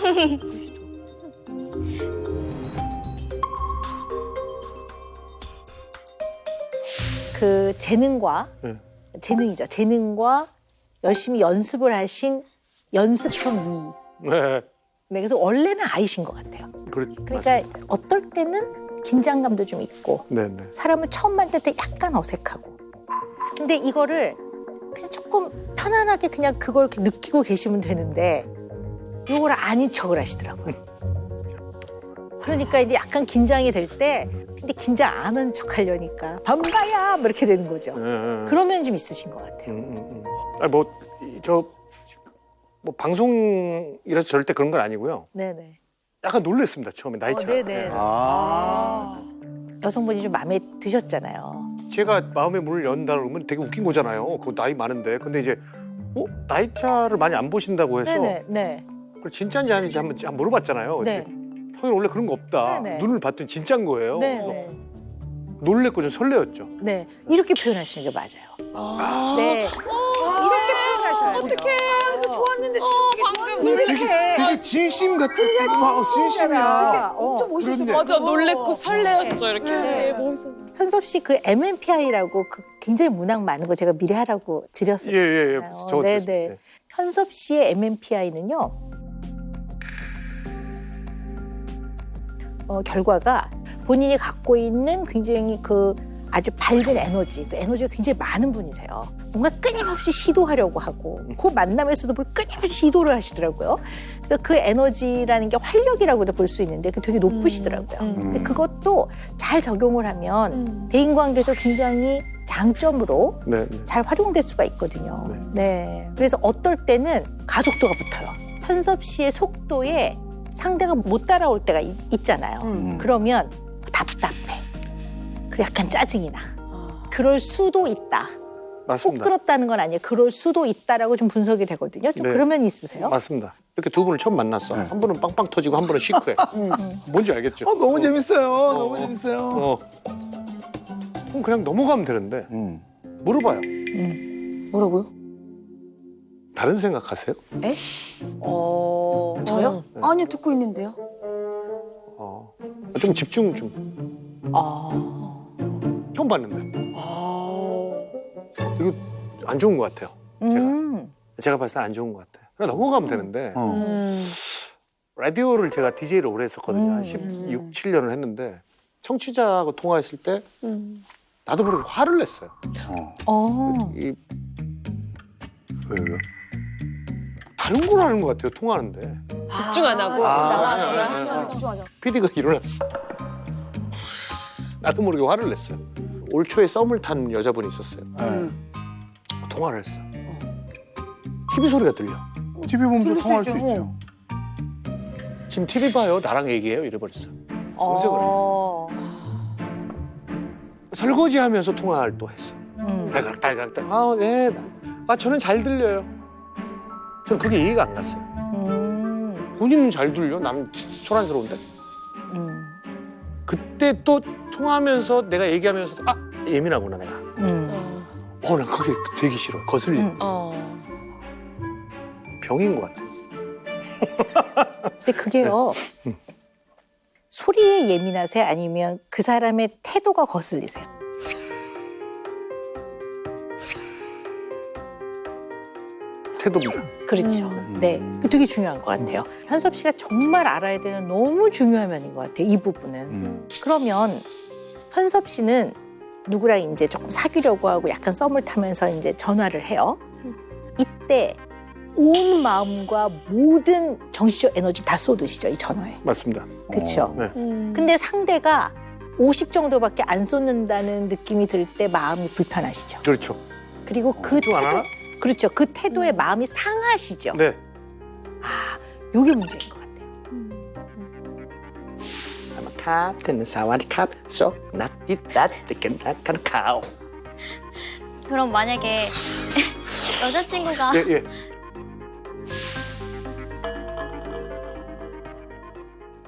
그 재능과 네. 재능이죠. 재능과 열심히 연습을 하신 연습형 이. 네. 네, 그래서 원래는 아이신 것 같아요. 그러니까 그러니까 어떨 때는 긴장감도 좀 있고 네, 네. 사람을 처음 만날 때 약간 어색하고. 근데 이거를 그냥 조금 편안하게 그냥 그걸 이렇게 느끼고 계시면 되는데 이걸 아닌 척을 하시더라고요. 그러니까 이제 약간 긴장이 될 때 근데 긴장 안 하는 척 하려니까 반가야 뭐 이렇게 되는 거죠. 그러면 좀 있으신 것 같아요. 아니 뭐 방송이라서 절대 그런 건 아니고요. 네네. 약간 놀랐습니다 처음에 나이 차. 네네. 여성분이 좀 마음에 드셨잖아요. 제가 마음의 문을 연다 그러면 되게 웃긴 거잖아요. 그 나이 많은데 근데 이제 나이 차를 많이 안 보신다고 해서 네네. 네. 그걸 진짜인지 아닌지 한번 물어봤잖아요. 네. 형이 원래 그런 거 없다. 네네. 눈을 봤더니 진짜인 거예요. 그래서 네네. 놀랬고 좀 설레었죠. 네. 이렇게 표현하시는 게 맞아요. 네. 이렇게 표현하셔야 돼요. 어떡해. 그 좋았는데 지금 되게 방금 이렇게. 되게 진심 같았어. 진심이야. 엄청 멋있었어. 그런데- 맞아, 놀랬고 설레었죠, 이렇게. 네. 멋있어. 현섭 씨 그 MMPI라고 그 굉장히 문학 많은 거 제가 미리 하라고 드렸었어요. 예. 저 네네. 현섭 씨의 MMPI는요. 결과가 본인이 갖고 있는 굉장히 그 아주 밝은 에너지, 그 에너지가 굉장히 많은 분이세요. 뭔가 끊임없이 시도하려고 하고 그 만남에서도 뭘 끊임없이 시도를 하시더라고요. 그래서 그 에너지라는 게 활력이라고도 볼 수 있는데 그 되게 높으시더라고요. 근데 그것도 잘 적용을 하면 대인관계에서 굉장히 장점으로 네. 잘 활용될 수가 있거든요. 네. 그래서 어떨 때는 가속도가 붙어요. 현섭 씨의 속도에 상대가 못 따라올 때가 있잖아요. 그러면 답답해. 그리고 약간 짜증이 나. 그럴 수도 있다. 꼭 맞습니다. 그렇다는 건 아니에요. 그럴 수도 있다라고 좀 분석이 되거든요. 좀 네. 그런 면이 있으세요? 맞습니다. 이렇게 두 분을 처음 만났어. 네. 한 분은 빵빵 터지고 한 분은 시크해. 뭔지 알겠죠? 너무 재밌어요. 너무 재밌어요. 그럼 그냥 넘어가면 되는데 물어봐요. 뭐라고요? 다른 생각하세요? 저요? 네. 아니요, 듣고 있는데요. 좀 집중 좀. 처음 봤는데. 이거 안 좋은 것 같아요. 제가 봤을 때 안 좋은 것 같아요. 그냥 넘어가면 되는데 라디오를 제가 DJ를 오래 했었거든요. 한 16, 7년을 했는데 청취자하고 통화했을 때 나도 모르게 화를 냈어요. 이 왜? 다른 걸 하는 것 같아요. 통화하는데. 집중 안 하고. 아, 집중하자. PD가 일어났어. 나도 모르게 화를 냈어요. 올 초에 썸을 탄 여자분이 있었어요. 통화를 했어. TV 소리가 들려. TV 보면서 들릴 수 통화할 수 있죠. 있죠. 지금 TV 봐요. 나랑 얘기해요. 이래버렸어. 검색을. 설거지하면서 통화를 또 했어. 달각달각. 아, 네. 아, 저는 잘 들려요. 저는 그게 이해가 안 갔어요. 본인은 잘 들려? 나는 소란스러운데. 그때 또 통화하면서 내가 얘기하면서도 예민하구나 내가. 난 그게 되게 싫어. 거슬려. 병인 것 같아. 근데 그게요. 소리에 예민하세요? 아니면 그 사람의 태도가 거슬리세요? 태도입니다. 그렇죠. 네, 그 되게 중요한 것 같아요. 현섭 씨가 정말 알아야 되는 너무 중요한 면인 것 같아요. 이 부분은. 그러면 현섭 씨는 누구랑 이제 조금 사귀려고 하고 약간 썸을 타면서 이제 전화를 해요. 이때 온 마음과 모든 정신적 에너지 다 쏟으시죠, 이 전화에. 맞습니다. 그렇죠. 네. 근데 상대가 50 정도밖에 안 쏟는다는 느낌이 들 때 마음이 불편하시죠. 그렇죠. 그리고 그 좀 안 하나? 그렇죠. 그 태도에 마음이 상하시죠. 네. 아, 요게 문제인 것 같아요. 캡틴 사와디 캡, 쏙 낙디닷 뜨끈낙한 카오. 그럼 만약에 여자친구가 예, 예.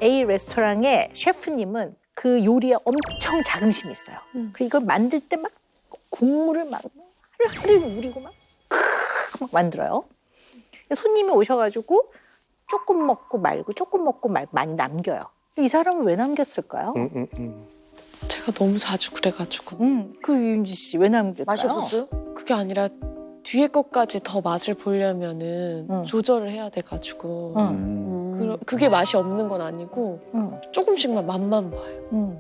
A 레스토랑의 셰프님은 그 요리에 엄청 자긍심이 있어요. 그리고 이걸 만들 때 막 국물을 막 하루하루 우리고 막 만들어요. 손님이 오셔가지고 조금 먹고 말고 조금 먹고 말고 많이 남겨요. 이 사람은 왜 남겼을까요? 제가 너무 자주 그래가지고 그 유윤지 씨 왜 남겼어요? 맛이 없었어요? 그게 아니라 뒤에 것까지 더 맛을 보려면은 조절을 해야 돼가지고 그게 맛이 없는 건 아니고 조금씩만 맛만 봐요.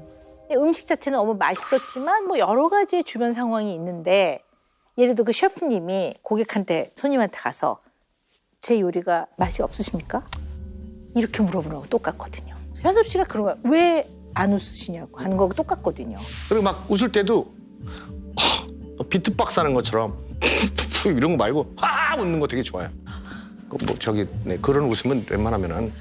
음식 자체는 너무 맛있었지만 뭐 여러 가지의 주변 상황이 있는데 예를 들어 그 셰프님이 고객한테 손님한테 가서 제 요리가 맛이 없으십니까? 이렇게 물어보는 거하고 똑같거든요. 현섭 씨가 그런 거야. 왜 안 웃으시냐고 하는 거하고 똑같거든요. 그리고 막 웃을 때도 비트박스 하는 것처럼 이런 거 말고 와 웃는 거 되게 좋아요. 뭐 저기 네, 그런 웃음은 웬만하면은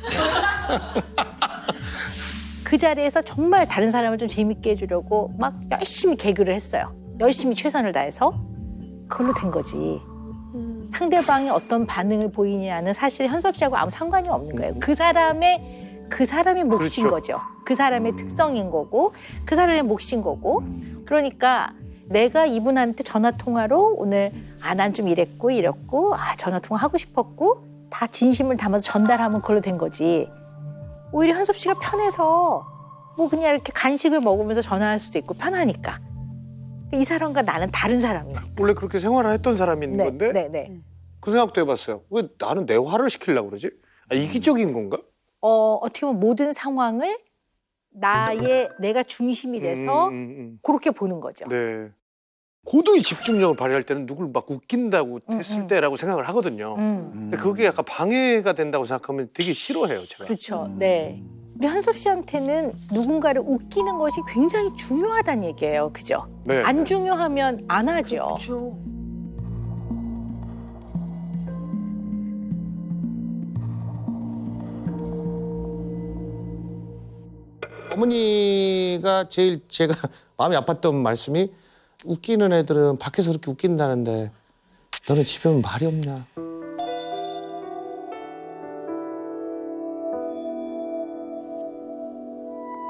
그 자리에서 정말 다른 사람을 좀 재밌게 해주려고 막 열심히 개그를 했어요. 열심히 최선을 다해서 그걸로 된 거지. 상대방이 어떤 반응을 보이냐는 사실 현섭 씨하고 아무 상관이 없는 거예요. 그 사람의 몫인 그렇죠. 거죠. 그 사람의 특성인 거고 그 사람의 몫인 거고 그러니까 내가 이분한테 전화 통화로 오늘 난 좀 이랬고 전화 통화 하고 싶었고 다 진심을 담아서 전달하면 그걸로 된 거지. 오히려 현섭 씨가 편해서 뭐 그냥 이렇게 간식을 먹으면서 전화할 수도 있고 편하니까. 이 사람과 나는 다른 사람이니까. 원래 그렇게 생활을 했던 사람인 건데 네. 그 생각도 해봤어요. 왜 나는 내 화를 시키려고 그러지? 이기적인 건가? 어떻게 보면 모든 상황을 내가 중심이 돼서 그렇게 보는 거죠. 네. 고도의 집중력을 발휘할 때는 누굴 막 웃긴다고 했을 때라고 생각을 하거든요. 근데 그게 약간 방해가 된다고 생각하면 되게 싫어해요, 제가. 그렇죠. 네. 우리 현섭 씨한테는 누군가를 웃기는 것이 굉장히 중요하다는 얘기예요. 그죠? 네. 안 중요하면 안 하죠. 그렇죠. 어머니가 제일 제가 마음이 아팠던 말씀이 웃기는 애들은 밖에서 그렇게 웃긴다는데 너는 집에 오면 말이 없냐.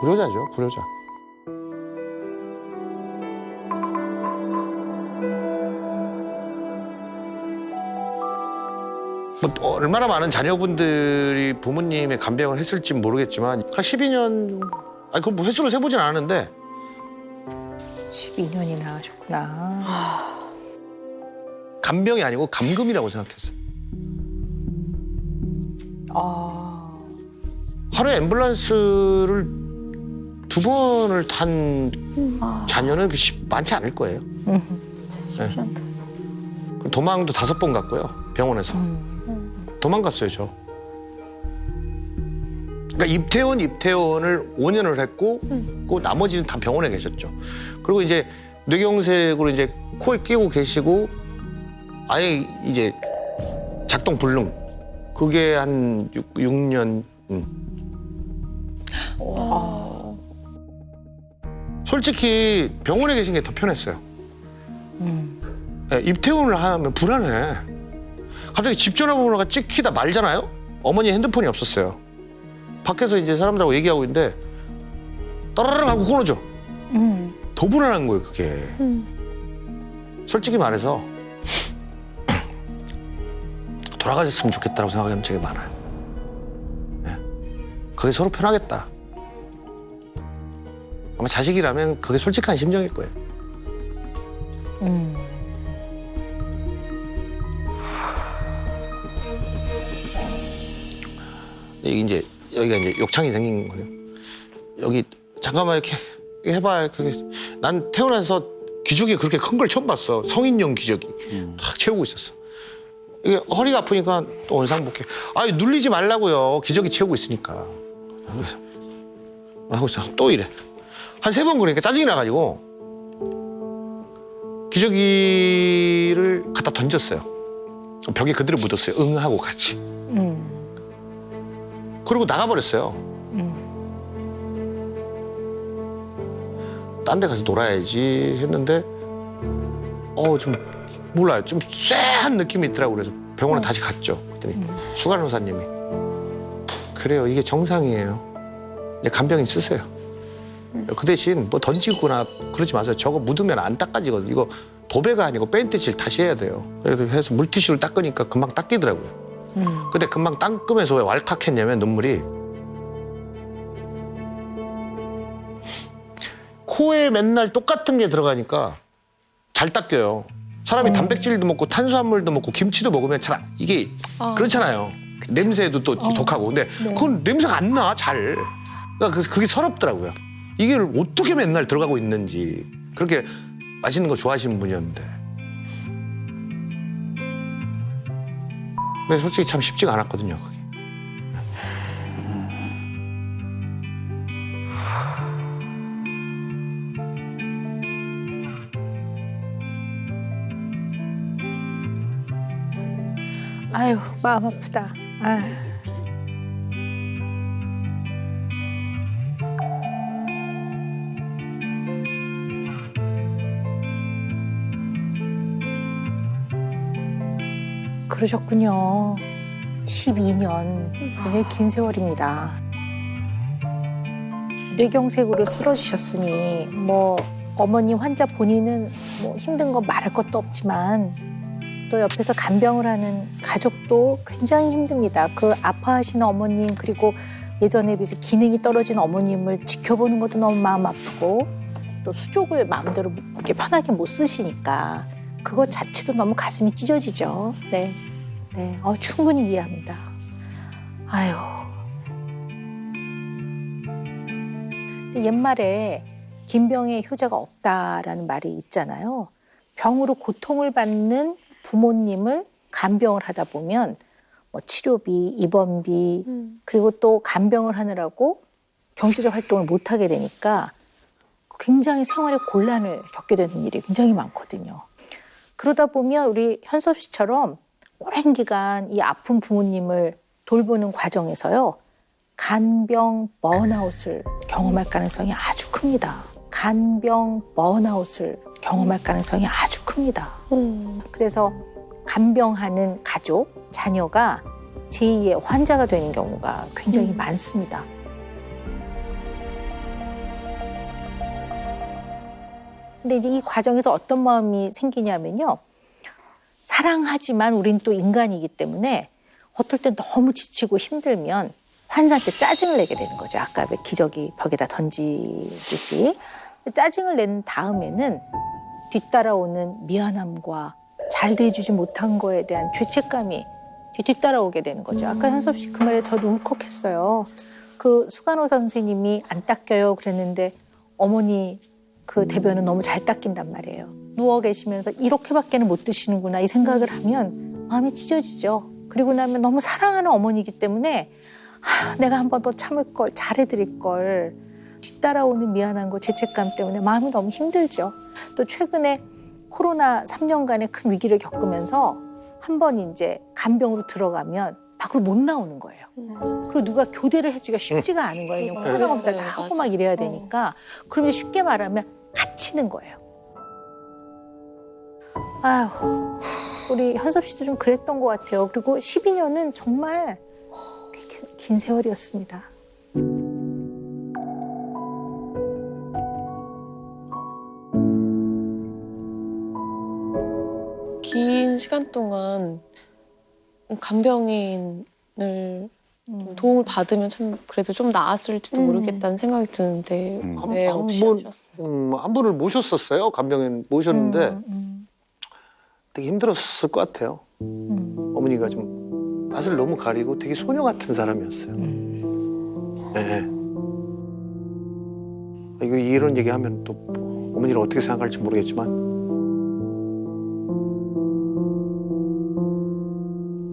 불효자죠, 불효자. 뭐 얼마나 많은 자녀분들이 부모님의 간병을 했을지 모르겠지만 한 12년, 아니 그럼 뭐 횟수를 세보진 않았는데 12년이나 하셨구나. 간병이 아니고 감금이라고 생각했어요. 하루에 앰뷸런스를 2번을 탄 자녀는 많지 않을 거예요. 쉽지 않다. 도망도 5번 갔고요, 병원에서. 도망갔어요, 저. 그러니까 입퇴원을 5년을 했고, 그 나머지는 다 병원에 계셨죠. 그리고 이제 뇌경색으로 이제 코에 끼고 계시고, 아예 이제 작동 불능. 그게 한 6년. 솔직히 병원에 계신 게 더 편했어요. 네, 입퇴원을 하면 불안해. 갑자기 집 전화번호가 찍히다 말잖아요? 어머니 핸드폰이 없었어요. 밖에서 이제 사람들하고 얘기하고 있는데 따라락 하고 끊어져. 더 불안한 거예요, 그게. 솔직히 말해서 돌아가셨으면 좋겠다고 생각하는 적이 많아요. 네. 그게 서로 편하겠다. 아마 자식이라면 그게 솔직한 심정일 거예요. 여기 이제 여기가 이제 욕창이 생긴 거예요. 여기 잠깐만 이렇게 해봐. 난 태어나서 기저귀 그렇게 큰 걸 처음 봤어. 성인용 기저귀 탁 채우고 있었어. 이게 허리가 아프니까 또 원상복귀. 아 눌리지 말라고요. 기저귀 채우고 있으니까. 하고 있어. 또 이래. 한 3번 그러니까 짜증이 나가지고 기저귀를 갖다 던졌어요. 벽에 그대로 묻었어요. 응 하고 같이. 그리고 나가버렸어요. 딴 데 가서 놀아야지 했는데 좀 몰라요. 좀 쎄한 느낌이 있더라고요. 그래서 병원에 다시 갔죠. 그랬더니 수간호사님이 그래요. 이게 정상이에요. 이제 간병인 쓰세요. 그 대신 뭐 던지거나 그러지 마세요. 저거 묻으면 안 닦아지거든요. 이거 도배가 아니고 페인트칠 다시 해야 돼요. 그래서 해서 물티슈를 닦으니까 금방 닦이더라고요. 근데 금방 닦으면서 왜 왈칵했냐면 눈물이 코에 맨날 똑같은 게 들어가니까 잘 닦여요. 사람이 단백질도 먹고 탄수화물도 먹고 김치도 먹으면 잘 이게 그렇잖아요. 냄새도 또 독하고. 근데 그건 냄새가 안 나, 잘. 그러니까 그래서 그게 서럽더라고요. 이게 어떻게 맨날 들어가고 있는지. 그렇게 맛있는 거 좋아하시는 분이었는데. 근데 솔직히 참 쉽지가 않았거든요, 그게. 아유, 마음 아프다. 아유. 그러셨군요. 12년. 굉장히 긴 세월입니다. 뇌경색으로 쓰러지셨으니 뭐 어머니 환자 본인은 뭐 힘든 거 말할 것도 없지만 또 옆에서 간병을 하는 가족도 굉장히 힘듭니다. 그 아파하시는 어머님 그리고 예전에 비해서 기능이 떨어진 어머님을 지켜보는 것도 너무 마음 아프고 또 수족을 마음대로 이렇게 편하게 못 쓰시니까 그것 자체도 너무 가슴이 찢어지죠. 네, 네, 충분히 이해합니다. 아유. 옛말에 긴병에 효자가 없다라는 말이 있잖아요. 병으로 고통을 받는 부모님을 간병을 하다 보면 뭐 치료비, 입원비 그리고 또 간병을 하느라고 경제적 활동을 못 하게 되니까 굉장히 생활에 곤란을 겪게 되는 일이 굉장히 많거든요. 그러다 보면 우리 현섭 씨처럼 오랜 기간 이 아픈 부모님을 돌보는 과정에서요. 간병 번아웃을 경험할 가능성이 아주 큽니다. 간병 번아웃을 경험할 가능성이 아주 큽니다. 그래서 간병하는 가족, 자녀가 제2의 환자가 되는 경우가 굉장히 많습니다. 근데 이제 이 과정에서 어떤 마음이 생기냐면요. 사랑하지만 우린 또 인간이기 때문에 어떨 땐 너무 지치고 힘들면 환자한테 짜증을 내게 되는 거죠. 아까 왜 기저귀 벽에다 던지듯이. 짜증을 낸 다음에는 뒤따라오는 미안함과 잘 대해주지 못한 거에 대한 죄책감이 뒤따라오게 되는 거죠. 아까 현섭 씨 그 말에 저도 울컥했어요. 그 수간호사 선생님이 안 닦여요 그랬는데 어머니 그 대변은 너무 잘 닦인단 말이에요. 누워 계시면서 이렇게밖에는 못 드시는구나 이 생각을 하면 마음이 찢어지죠. 그리고 나면 너무 사랑하는 어머니이기 때문에 내가 한 번 더 참을 걸, 잘해드릴 걸. 뒤따라오는 미안한 거, 죄책감 때문에 마음이 너무 힘들죠. 또 최근에 코로나 3년간의 큰 위기를 겪으면서 한 번 이제 간병으로 들어가면 밖으로 못 나오는 거예요. 그리고 누가 교대를 해주기가 쉽지가 않은 거예요. 코로나 검사 다 하고 막 이래야 되니까. 그러면 쉽게 말하면 갇히는 거예요. 아휴, 우리 현섭 씨도 좀 그랬던 것 같아요. 그리고 12년은 정말 꽤 긴 세월이었습니다. 긴 시간 동안 간병인을 도움을 받으면 참 그래도 좀 나았을지도 모르겠다는 생각이 드는데 왜 없이 하셨어요? 한 분을 모셨었어요. 간병인 모셨는데 되게 힘들었을 것 같아요. 어머니가 좀 낯을 너무 가리고 되게 소녀 같은 사람이었어요. 네. 이거 이런 얘기하면 또 어머니를 어떻게 생각할지 모르겠지만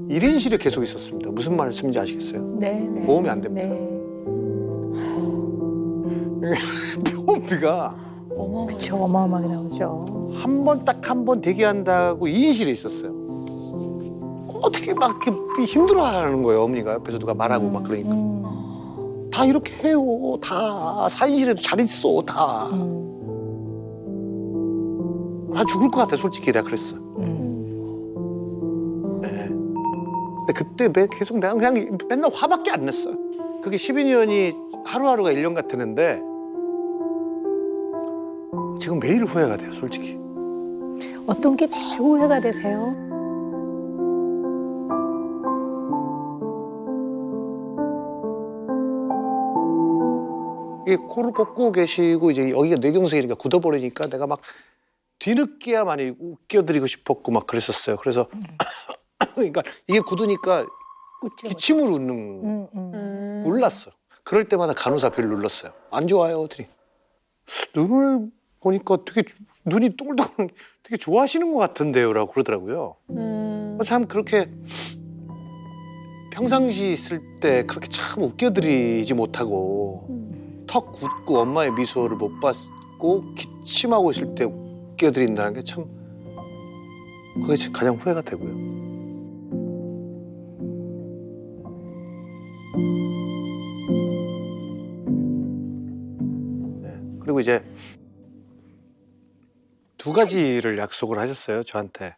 1인실에 계속 있었습니다. 무슨 말씀인지 아시겠어요? 네. 보험이 안 됩니다. 네. 보험비가 그쵸, 어마어마하게 나오죠. 딱 한 번 대기한다고 2인실에 있었어요. 어떻게 막 이렇게 힘들어하는 거예요, 어머니가. 옆에서 누가 말하고 막 그러니까. 다 이렇게 해요. 다 4인실에도 잘 있어, 다. 나 죽을 것 같아, 솔직히 내가 그랬어. 네. 근데 그때 계속 내가 그냥 맨날 화밖에 안 냈어요. 그게 12년이 하루하루가 1년 같았는데 지금 매일 후회가 돼요, 솔직히. 어떤 게 제일 후회가 되세요? 이게 코를 꽂고 계시고 이제 여기가 뇌경색이니까 굳어버리니까 내가 막 뒤늦게야 많이 웃겨드리고 싶었고 막 그랬었어요. 그래서 그러니까 이게 굳으니까 기침으로 웃는 몰랐어. 그럴 때마다 간호사 벨 눌렀어요. 안 좋아요, 어떻게? 눈을 보니까 되게 눈이 동글동글 되게 좋아하시는 것 같은데요라고 그러더라고요. 참 그렇게 평상시 있을 때 그렇게 참 웃겨드리지 못하고 턱 굳고 엄마의 미소를 못 봤고 기침하고 있을 때 웃겨드린다는 게 참 그게 가장 후회가 되고요. 네. 그리고 이제 2가지를 약속을 하셨어요, 저한테.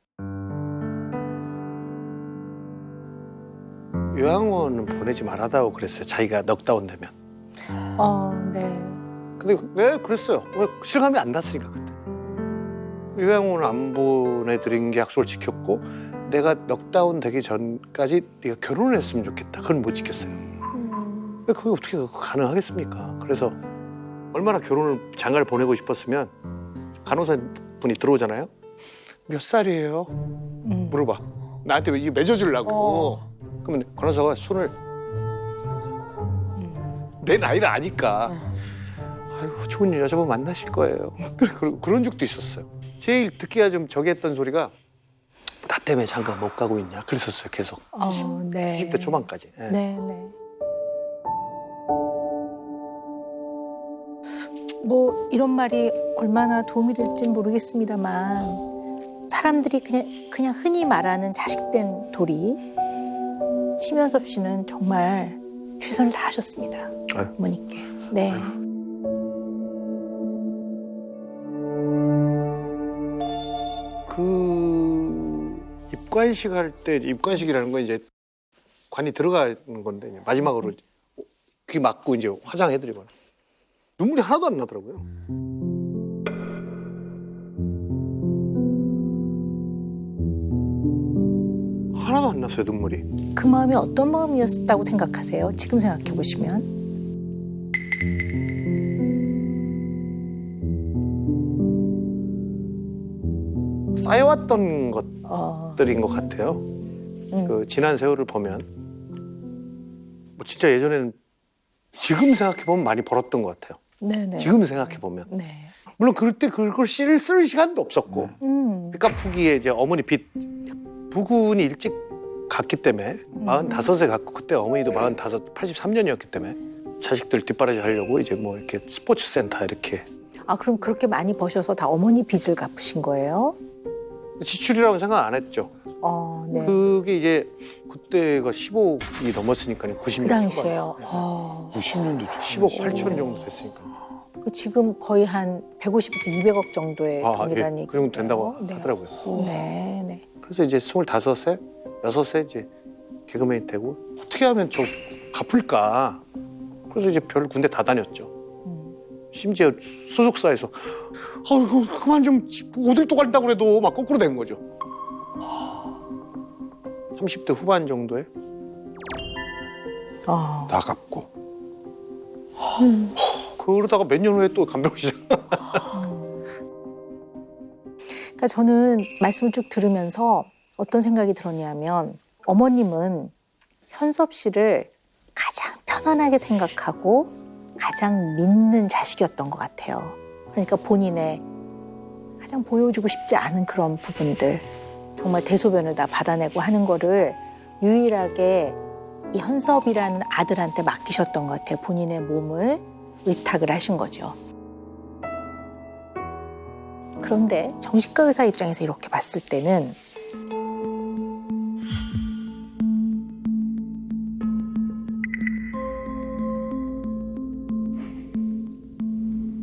요양원은 보내지 말아다오 그랬어요, 자기가 넉다운 되면. 네. 근데 왜 그랬어요? 왜 실감이 안 났으니까 그때. 요양원을 안 보내드린 게 약속을 지켰고 내가 넉다운 되기 전까지 네가 결혼을 했으면 좋겠다. 그건 못 지켰어요. 근데 그게 어떻게 가능하겠습니까? 그래서 얼마나 결혼을 장가를 보내고 싶었으면 간호사분이 들어오잖아요. 몇 살이에요? 물어봐. 나한테 왜 이게 맺어주려고. 그러면 간호사가 손을 내 나이를 아니까 아유 좋은 여자분 만나실 거예요. 그런 적도 있었어요. 제일 듣기가 좀 저기 했던 소리가 나 때문에 장가 못 가고 있냐 그랬었어요. 계속 네. 20대 초반까지. 네. 네. 뭐 이런 말이 얼마나 도움이 될지는 모르겠습니다만 사람들이 그냥 흔히 말하는 자식된 도리 심연섭 씨는 정말 최선을 다하셨습니다. 아유. 어머니께. 네. 그 입관식 할 때 입관식이라는 건 이제 관이 들어가는 건데 이제 마지막으로 귀 막고 이제 화장해드리고 눈물이 하나도 안 나더라고요. 하나도 안 났어요, 눈물이. 그 마음이 어떤 마음이었다고 생각하세요? 지금 생각해 보시면. 쌓여왔던 것들인 것 같아요. 그 지난 세월을 보면 뭐 진짜 예전에는 지금 생각해 보면 많이 벌었던 것 같아요. 네네. 지금 생각해 보면 네. 물론 그럴 때 그걸 쓸 시간도 없었고 빚 갚기에 이제 어머니 빚 부군이 일찍 갔기 때문에 45에 갔고 그때 어머니도 45, 83년이었기 때문에 자식들 뒷바라지 하려고 이제 뭐 이렇게 스포츠 센터 이렇게 아 그럼 그렇게 많이 버셔서 다 어머니 빚을 갚으신 거예요? 지출이라고 생각 안 했죠. 네. 그게 이제 그때가 10억이 넘었으니까요. 90년 그 당시에요. 90년도 10억 8천 정도 됐으니까. 그 지금 거의 한 150에서 200억 정도의 돈이라는 예. 얘기예요. 그 정도 된다고 네. 하더라고요. 네, 네. 그래서 이제 25세, 6세 이제 개그맨이 되고 어떻게 하면 좀 갚을까. 그래서 이제 별 군데 다 다녔죠. 심지어 소속사에서 그만 좀 어딜 또 간다고 그래도 막 거꾸로 된 거죠. 30대 후반 정도에 다 갚고. 그러다가 몇 년 후에 또 간병 시작. 그러니까 저는 말씀을 쭉 들으면서 어떤 생각이 들었냐면 어머님은 현섭 씨를 가장 편안하게 생각하고 가장 믿는 자식이었던 것 같아요. 그러니까 본인의 가장 보여주고 싶지 않은 그런 부분들, 정말 대소변을 다 받아내고 하는 거를 유일하게 이 현섭이라는 아들한테 맡기셨던 것 같아요. 본인의 몸을 의탁을 하신 거죠. 그런데 정신과 의사 입장에서 이렇게 봤을 때는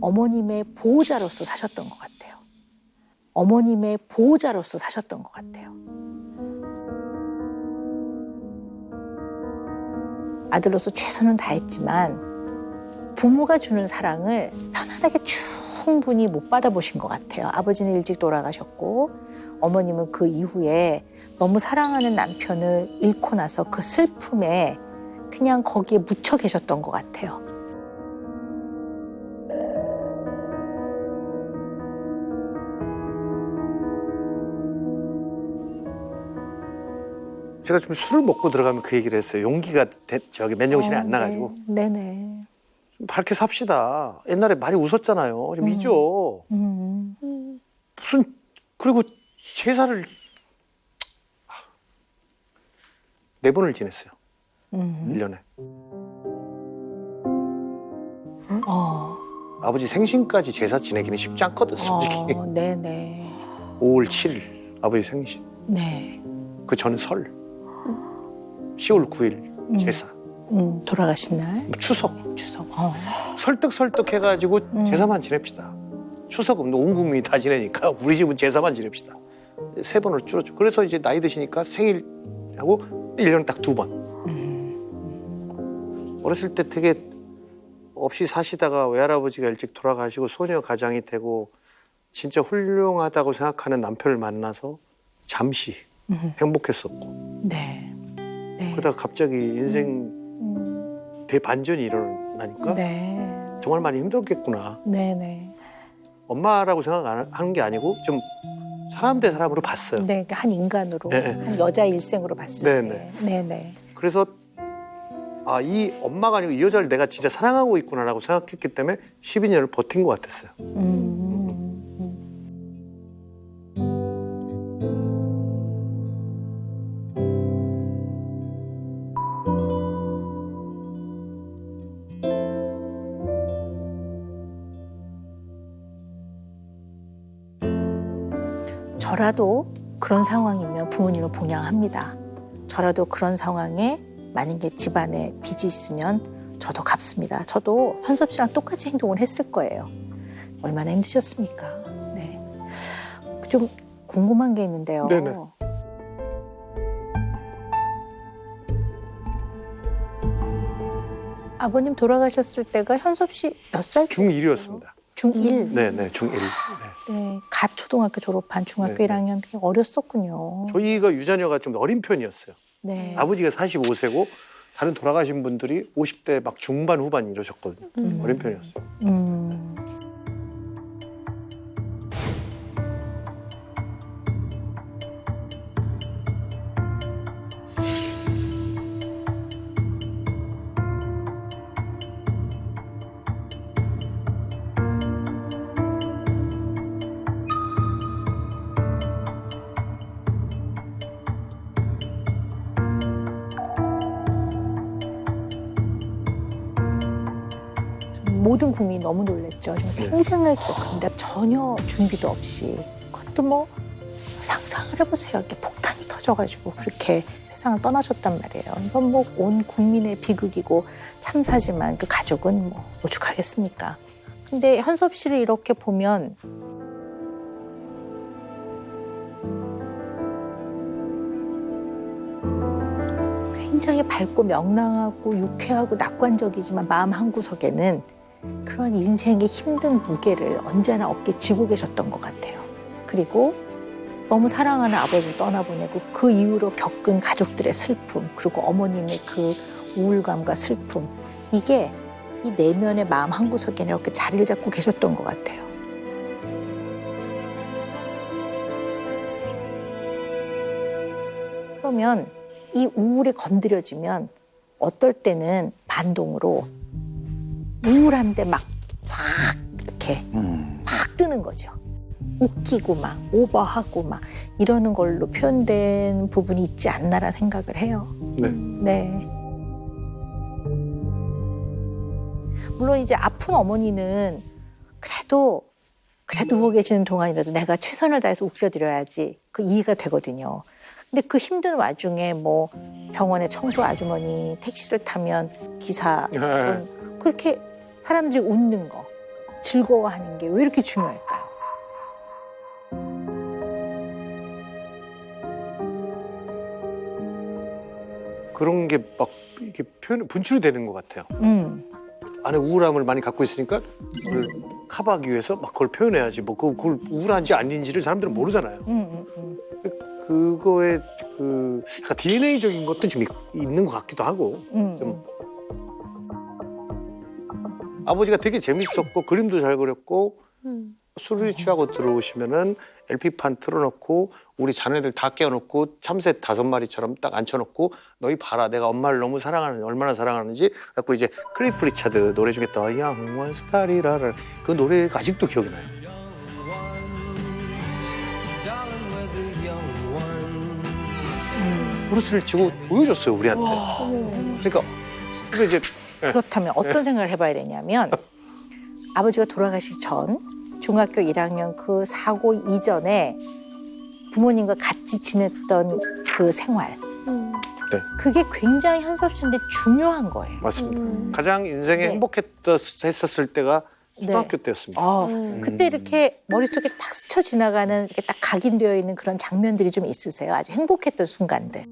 어머님의 보호자로서 사셨던 것 같아요. 어머님의 보호자로서 사셨던 것 같아요. 아들로서 최선은 다했지만 부모가 주는 사랑을 편안하게 충분히 못 받아보신 것 같아요. 아버지는 일찍 돌아가셨고 어머님은 그 이후에 너무 사랑하는 남편을 잃고 나서 그 슬픔에 그냥 거기에 묻혀 계셨던 것 같아요. 제가 좀 술을 먹고 들어가면 그 얘기를 했어요. 용기가 맨정신에 안 나가지고. 네. 네네. 좀 밝게 삽시다. 옛날에 많이 웃었잖아요. 좀 잊어. 무슨 그리고 제사를 4번을 지냈어요. 1년에. 아버지 생신까지 제사 지내기는 쉽지 않거든, 솔직히. 네네. 5월 7일 아버지 생신. 네. 그 전 설. 10월 9일 제사. 돌아가신 날. 추석. 추석. 설득 해가지고 제사만 지냅시다. 추석은 온 국민이 다 지내니까 우리 집은 제사만 지냅시다. 3번으로 줄었죠. 그래서 이제 나이 드시니까 생일하고 1년에 딱 2번. 어렸을 때 되게 없이 사시다가 외할아버지가 일찍 돌아가시고 소녀 가장이 되고 진짜 훌륭하다고 생각하는 남편을 만나서 잠시 행복했었고. 네. 네. 그러다가 갑자기 인생 대반전이 일어나니까 네. 정말 많이 힘들었겠구나. 네네. 엄마라고 생각하는 게 아니고 좀 사람 대 사람으로 봤어요. 네, 그러니까 한 인간으로, 네. 한 여자 일생으로 봤을 때. 네네. 그래서 이 엄마가 아니고 이 여자를 내가 진짜 사랑하고 있구나라고 생각했기 때문에 12년을 버틴 것 같았어요. 저라도 그런 상황이면 부모님을 봉양합니다. 저라도 그런 상황에 만약에 집안에 빚이 있으면 저도 갚습니다. 저도 현섭 씨랑 똑같이 행동을 했을 거예요. 얼마나 힘드셨습니까? 네. 좀 궁금한 게 있는데요. 네네. 아버님 돌아가셨을 때가 현섭 씨 몇 살? 중1이었습니다. 중1? 네네, 중1. 네. 네. 갓 초등학교 졸업한 중학교 네, 1학년 되게 어렸었군요. 저희가 유자녀가 좀 어린 편이었어요. 네. 아버지가 45세고 다른 돌아가신 분들이 50대 막 중반 후반 이러셨거든요. 어린 편이었어요. 모든 국민이 너무 놀랐죠. 좀 생생할 것 같은데 전혀 준비도 없이 그것도 뭐 상상을 해보세요. 이렇게 폭탄이 터져가지고 그렇게 세상을 떠나셨단 말이에요. 이건 뭐 온 국민의 비극이고 참사지만 그 가족은 뭐 오죽하겠습니까? 근데 현섭 씨를 이렇게 보면 굉장히 밝고 명랑하고 유쾌하고 낙관적이지만 마음 한구석에는 그런 인생의 힘든 무게를 언제나 어깨에 지고 계셨던 것 같아요. 그리고 너무 사랑하는 아버지를 떠나보내고 그 이후로 겪은 가족들의 슬픔, 그리고 어머님의 그 우울감과 슬픔, 이게 이 내면의 마음 한구석에 이렇게 자리를 잡고 계셨던 것 같아요. 그러면 이 우울에 건드려지면 어떨 때는 반동으로 우울한데 막 확 이렇게 확 뜨는 거죠. 웃기고 막 오버하고 막 이러는 걸로 표현된 부분이 있지 않나라 생각을 해요. 네. 네. 물론 이제 아픈 어머니는 그래도 누워 계시는 동안이라도 내가 최선을 다해서 웃겨드려야지 그 이해가 되거든요. 근데 그 힘든 와중에 뭐 병원에 청소 아주머니 택시를 타면 기사 그렇게 사람들이 웃는 거 즐거워하는 게 왜 이렇게 중요할까요? 그런 게 막 이렇게 표현 분출이 되는 것 같아요. 안에 우울함을 많이 갖고 있으니까 그걸 커버하기 위해서 막 그걸 표현해야지. 뭐 그걸 우울한지 아닌지를 사람들은 모르잖아요. 그거에 그 약간 DNA적인 것도 좀 있는 것 같기도 하고. 좀 아버지가 되게 재밌었고 그림도 잘 그렸고 술을 취하고 들어오시면은 LP판 틀어놓고 우리 자녀들 다 깨워놓고 참새 5마리처럼 딱 앉혀놓고 너희 봐라 내가 엄마를 너무 사랑하는 얼마나 사랑하는지 갖고 이제 클리프 리차드 노래 중에 더 영원 스타리라를 그 노래가 아직도 기억이 나요. 브루스를 치고 보여줬어요 우리한테. 그러니까 그래서 이제 그렇다면 어떤 생각을 해봐야 되냐면 아버지가 돌아가시기 전 중학교 1학년 그 사고 이전에 부모님과 같이 지냈던 그 생활. 네. 그게 굉장히 현섭 씨한테 중요한 거예요. 맞습니다. 가장 인생에 네. 행복했었을 때가 초등학교 때였습니다. 그때 이렇게 머릿속에 딱 스쳐 지나가는 이렇게 딱 각인되어 있는 그런 장면들이 좀 있으세요? 아주 행복했던 순간들.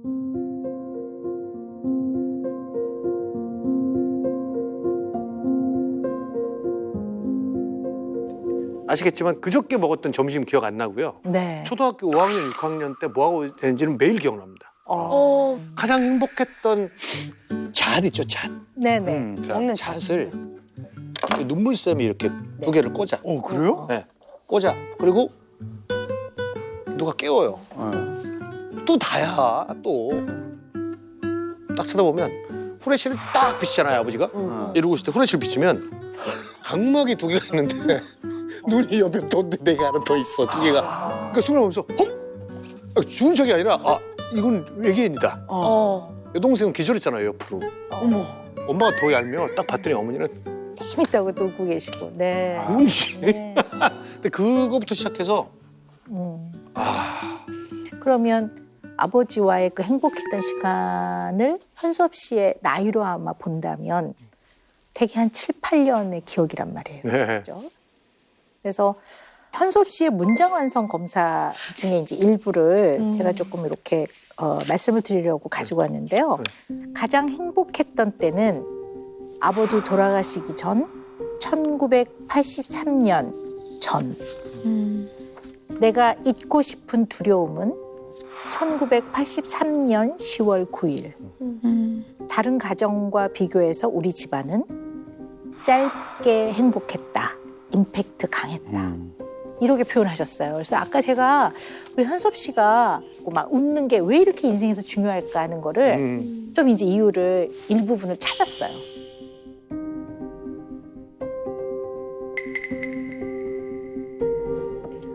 아시겠지만 그저께 먹었던 점심 기억 안 나고요. 네. 초등학교 5학년, 6학년 때 뭐하고 되는지는 매일 기억납니다. 가장 행복했던 잣 있죠, 잣. 네네. 먹는 잣을 눈물샘이 이렇게 2개를 꽂아. 그래요? 네, 꽂아. 그리고 누가 깨워요. 또 다야, 또. 딱 쳐다보면 후레쉬를 딱 비치잖아요, 아버지가. 이러고 있을 때 후레쉬를 비치면 각막이 2개가 있는데 눈이 옆에 또 4개 하나 더 있어, 2개가. 그러니까 순간 보면서 헉! 죽은 척이 아니라 이건 외계인이다. 여동생은 기절했잖아요, 옆으로. 엄마가 더 얄미워. 딱 봤더니 어머니는 재밌다고 놀고 계시고. 네. 뭔지. 네. 근데 그거부터 시작해서 그러면 아버지와의 그 행복했던 시간을 현섭 씨의 나이로 아마 본다면 되게 한 7, 8년의 기억이란 말이에요. 네. 그렇죠? 그래서 현섭 씨의 문장 완성 검사 중에 이제 일부를 제가 조금 이렇게 말씀을 드리려고 가지고 왔는데요. 가장 행복했던 때는 아버지 돌아가시기 전 1983년 전. 내가 잊고 싶은 두려움은 1983년 10월 9일. 다른 가정과 비교해서 우리 집안은 짧게 행복했다. 임팩트 강했다. 이렇게 표현하셨어요. 그래서 아까 제가 우리 현섭 씨가 막 웃는 게 왜 이렇게 인생에서 중요할까 하는 거를 좀 이제 이유를 일부분을 찾았어요.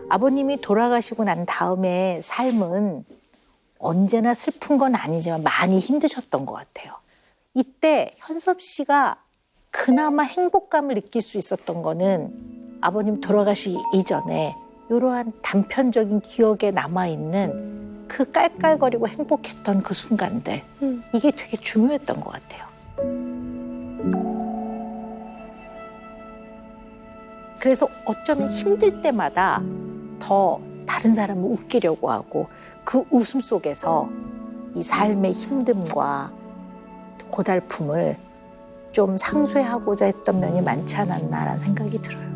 아버님이 돌아가시고 난 다음에 삶은 언제나 슬픈 건 아니지만 많이 힘드셨던 것 같아요. 이때 현섭 씨가 그나마 행복감을 느낄 수 있었던 거는 아버님 돌아가시기 이전에 이러한 단편적인 기억에 남아있는 그 깔깔거리고 행복했던 그 순간들. 이게 되게 중요했던 것 같아요. 그래서 어쩌면 힘들 때마다 더 다른 사람을 웃기려고 하고 그 웃음 속에서 이 삶의 힘듦과 고달픔을 좀 상쇄하고자 했던 면이 많지 않았나라는 생각이 들어요.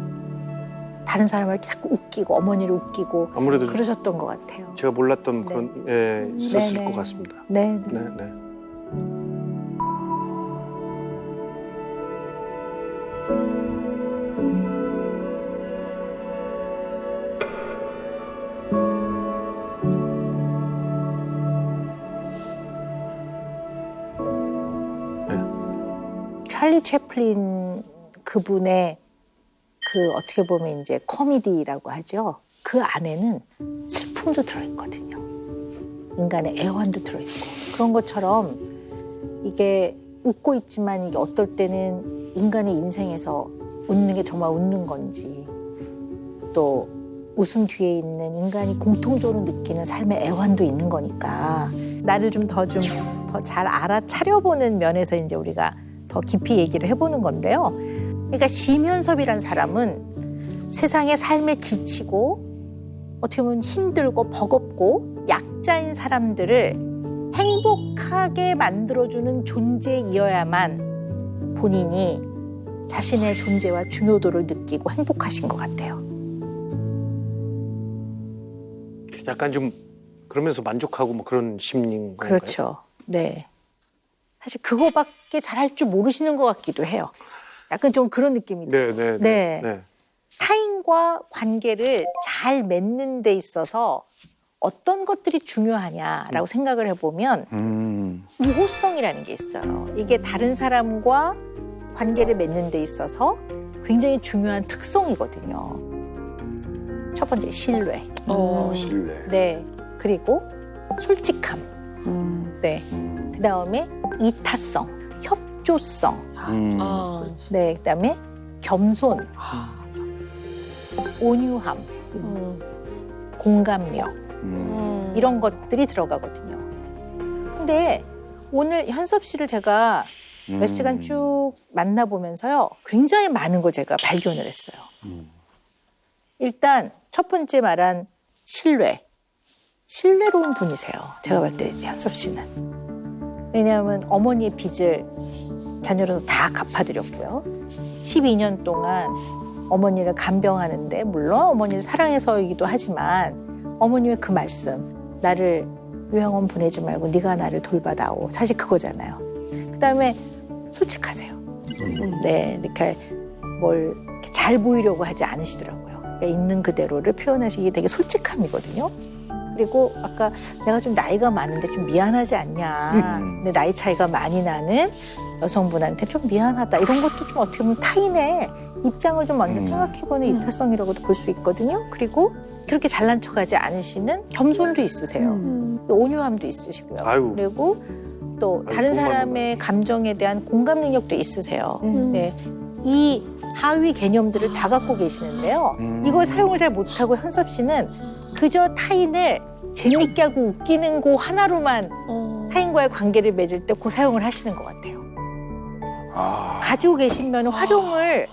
다른 사람을 자꾸 웃기고 어머니를 웃기고 아무래도 그러셨던 것 같아요. 제가 몰랐던 그런 있었을 네네. 것 같습니다. 네. 네, 네. 찰리 채플린 그분의 그 어떻게 보면 이제 코미디라고 하죠. 그 안에는 슬픔도 들어있거든요. 인간의 애환도 들어있고 그런 것처럼 이게 웃고 있지만 이게 어떨 때는 인간의 인생에서 웃는 게 정말 웃는 건지 또 웃음 뒤에 있는 인간이 공통적으로 느끼는 삶의 애환도 있는 거니까 나를 좀 더 잘 알아차려보는 면에서 이제 우리가 더 깊이 얘기를 해보는 건데요. 그러니까 심현섭이란 사람은 세상의 삶에 지치고 어떻게 보면 힘들고 버겁고 약자인 사람들을 행복하게 만들어주는 존재이어야만 본인이 자신의 존재와 중요도를 느끼고 행복하신 것 같아요. 약간 좀 그러면서 만족하고 뭐 그런 심리인 건가요? 그렇죠. 네. 사실 그거밖에 잘할 줄 모르시는 것 같기도 해요. 약간 좀 그런 느낌이 들어요. 네. 타인과 관계를 잘 맺는 데 있어서 어떤 것들이 중요하냐라고 생각을 해보면 우호성이라는 게 있어요. 이게 다른 사람과 관계를 맺는 데 있어서 굉장히 중요한 특성이거든요. 첫 번째, 신뢰. 신뢰. 네. 그리고 솔직함. 네. 그 다음에 이타성, 협조성. 네. 그 다음에 겸손, 온유함, 공감력. 이런 것들이 들어가거든요. 근데 오늘 현섭 씨를 제가 몇 시간 쭉 만나보면서요. 굉장히 많은 걸 제가 발견을 했어요. 일단 첫 번째 말한 신뢰. 신뢰로운 분이세요. 제가 볼 때 현섭 씨는. 왜냐하면 어머니의 빚을 자녀로서 다 갚아드렸고요. 12년 동안 어머니를 간병하는데 물론 어머니를 사랑해서이기도 하지만 어머님의 그 말씀, 나를 요양원 보내지 말고 네가 나를 돌봐다오. 사실 그거잖아요. 그다음에 솔직하세요. 네, 이렇게 뭘 이렇게 잘 보이려고 하지 않으시더라고요. 그러니까 있는 그대로를 표현하시기 되게 솔직함이거든요. 그리고 아까 내가 좀 나이가 많은데 좀 미안하지 않냐. 근데 나이 차이가 많이 나는 여성분한테 좀 미안하다. 이런 것도 좀 어떻게 보면 타인의 입장을 좀 먼저 생각해보는 이타성이라고도 볼 수 있거든요. 그리고 그렇게 잘난 척하지 않으시는 겸손도 있으세요. 또 온유함도 있으시고요. 아유. 그리고 또 아유, 다른 좋은 사람의 감정에 대한 공감 능력도 있으세요. 네. 이 하위 개념들을 다 갖고 계시는데요. 이걸 사용을 잘 못하고 현섭 씨는 그저 타인을 재밌게 하고 웃기는 거 하나로만 타인과의 관계를 맺을 때 그 사용을 하시는 것 같아요. 가지고 계시면 활용을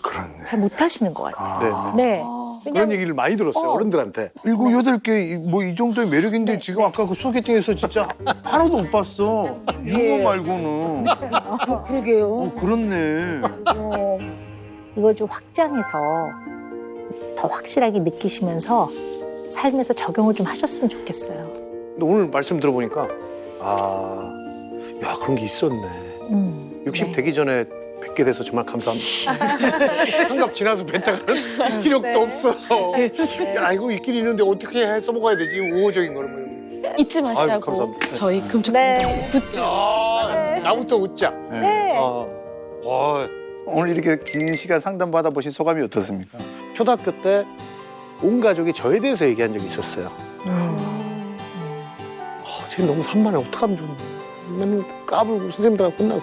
그렇네. 잘 못하시는 것 같아요. 네. 그런 얘기를 많이 들었어요. 어른들한테. 7, 8개 뭐 이 정도의 매력인데 지금 아까 그 소개팅에서 진짜 하나도 못 봤어. 이거 말고는. 그러게요. 그렇네. 이걸 좀 확장해서 더 확실하게 느끼시면서 삶에서 적용을 좀 하셨으면 좋겠어요. 근데 오늘 말씀 들어보니까 야 그런 게 있었네. 60 네. 되기 전에 뵙게 돼서 정말 감사합니다. 한갑 지나서 뵀다가는 기력도 없어. 야 이거 있긴 있는데 어떻게 해 써먹어야 되지? 우호적인 거는. 잊지 아유, 마시라고 감사합니다. 저희 금쪽 네. 상담 붙죠. 나부터 웃자. 네. 와, 오늘 이렇게 긴 시간 상담 받아보신 소감이 어떻습니까? 초등학교 때 온 가족이 저에 대해서 얘기한 적이 있었어요. 쟤 너무 산만해. 어떡하면 좋은데. 맨날 까불고 선생님들하고 혼나고.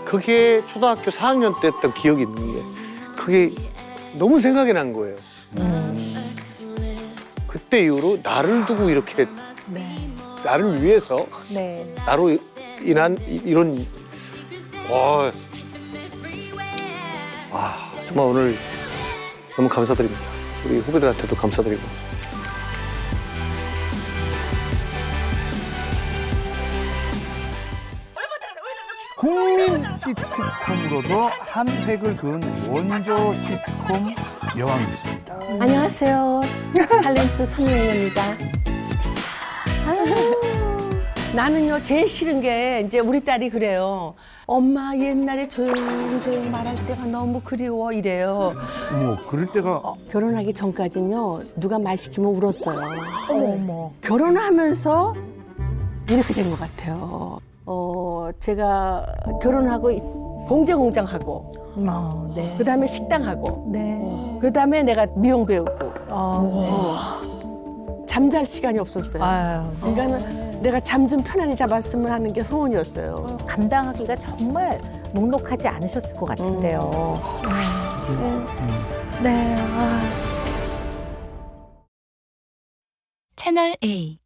그게 초등학교 4학년 때 했던 기억이 있는데 그게 너무 생각이 난 거예요. 그때 이후로 나를 두고 이렇게 나를 위해서 네. 나로 인한 이런 정말 오늘 너무 감사드립니다. 우리 후배들한테도 감사드리고. 국민 시트콤으로도 한 획을 그은 원조 시트콤 여왕이 있습니다. 안녕하세요. 탤런트 손명입니다. 나는요 제일 싫은 게 이제 우리 딸이 그래요. 엄마 옛날에 조용조용 말할 때가 너무 그리워 이래요. 어머, 그럴 때가 결혼하기 전까지는요 누가 말 시키면 울었어요. 어머. 결혼하면서 이렇게 된 것 같아요. 제가 결혼하고 봉제 공장하고 네. 그다음에 식당하고 네. 그다음에 내가 미용 배우고 네. 잠잘 시간이 없었어요. 아유, 그러니까는 내가 잠 좀 편안히 잡았으면 하는 게 소원이었어요. 감당하기가 정말 녹록하지 않으셨을 것 같은데요. 네. 아. 채널 A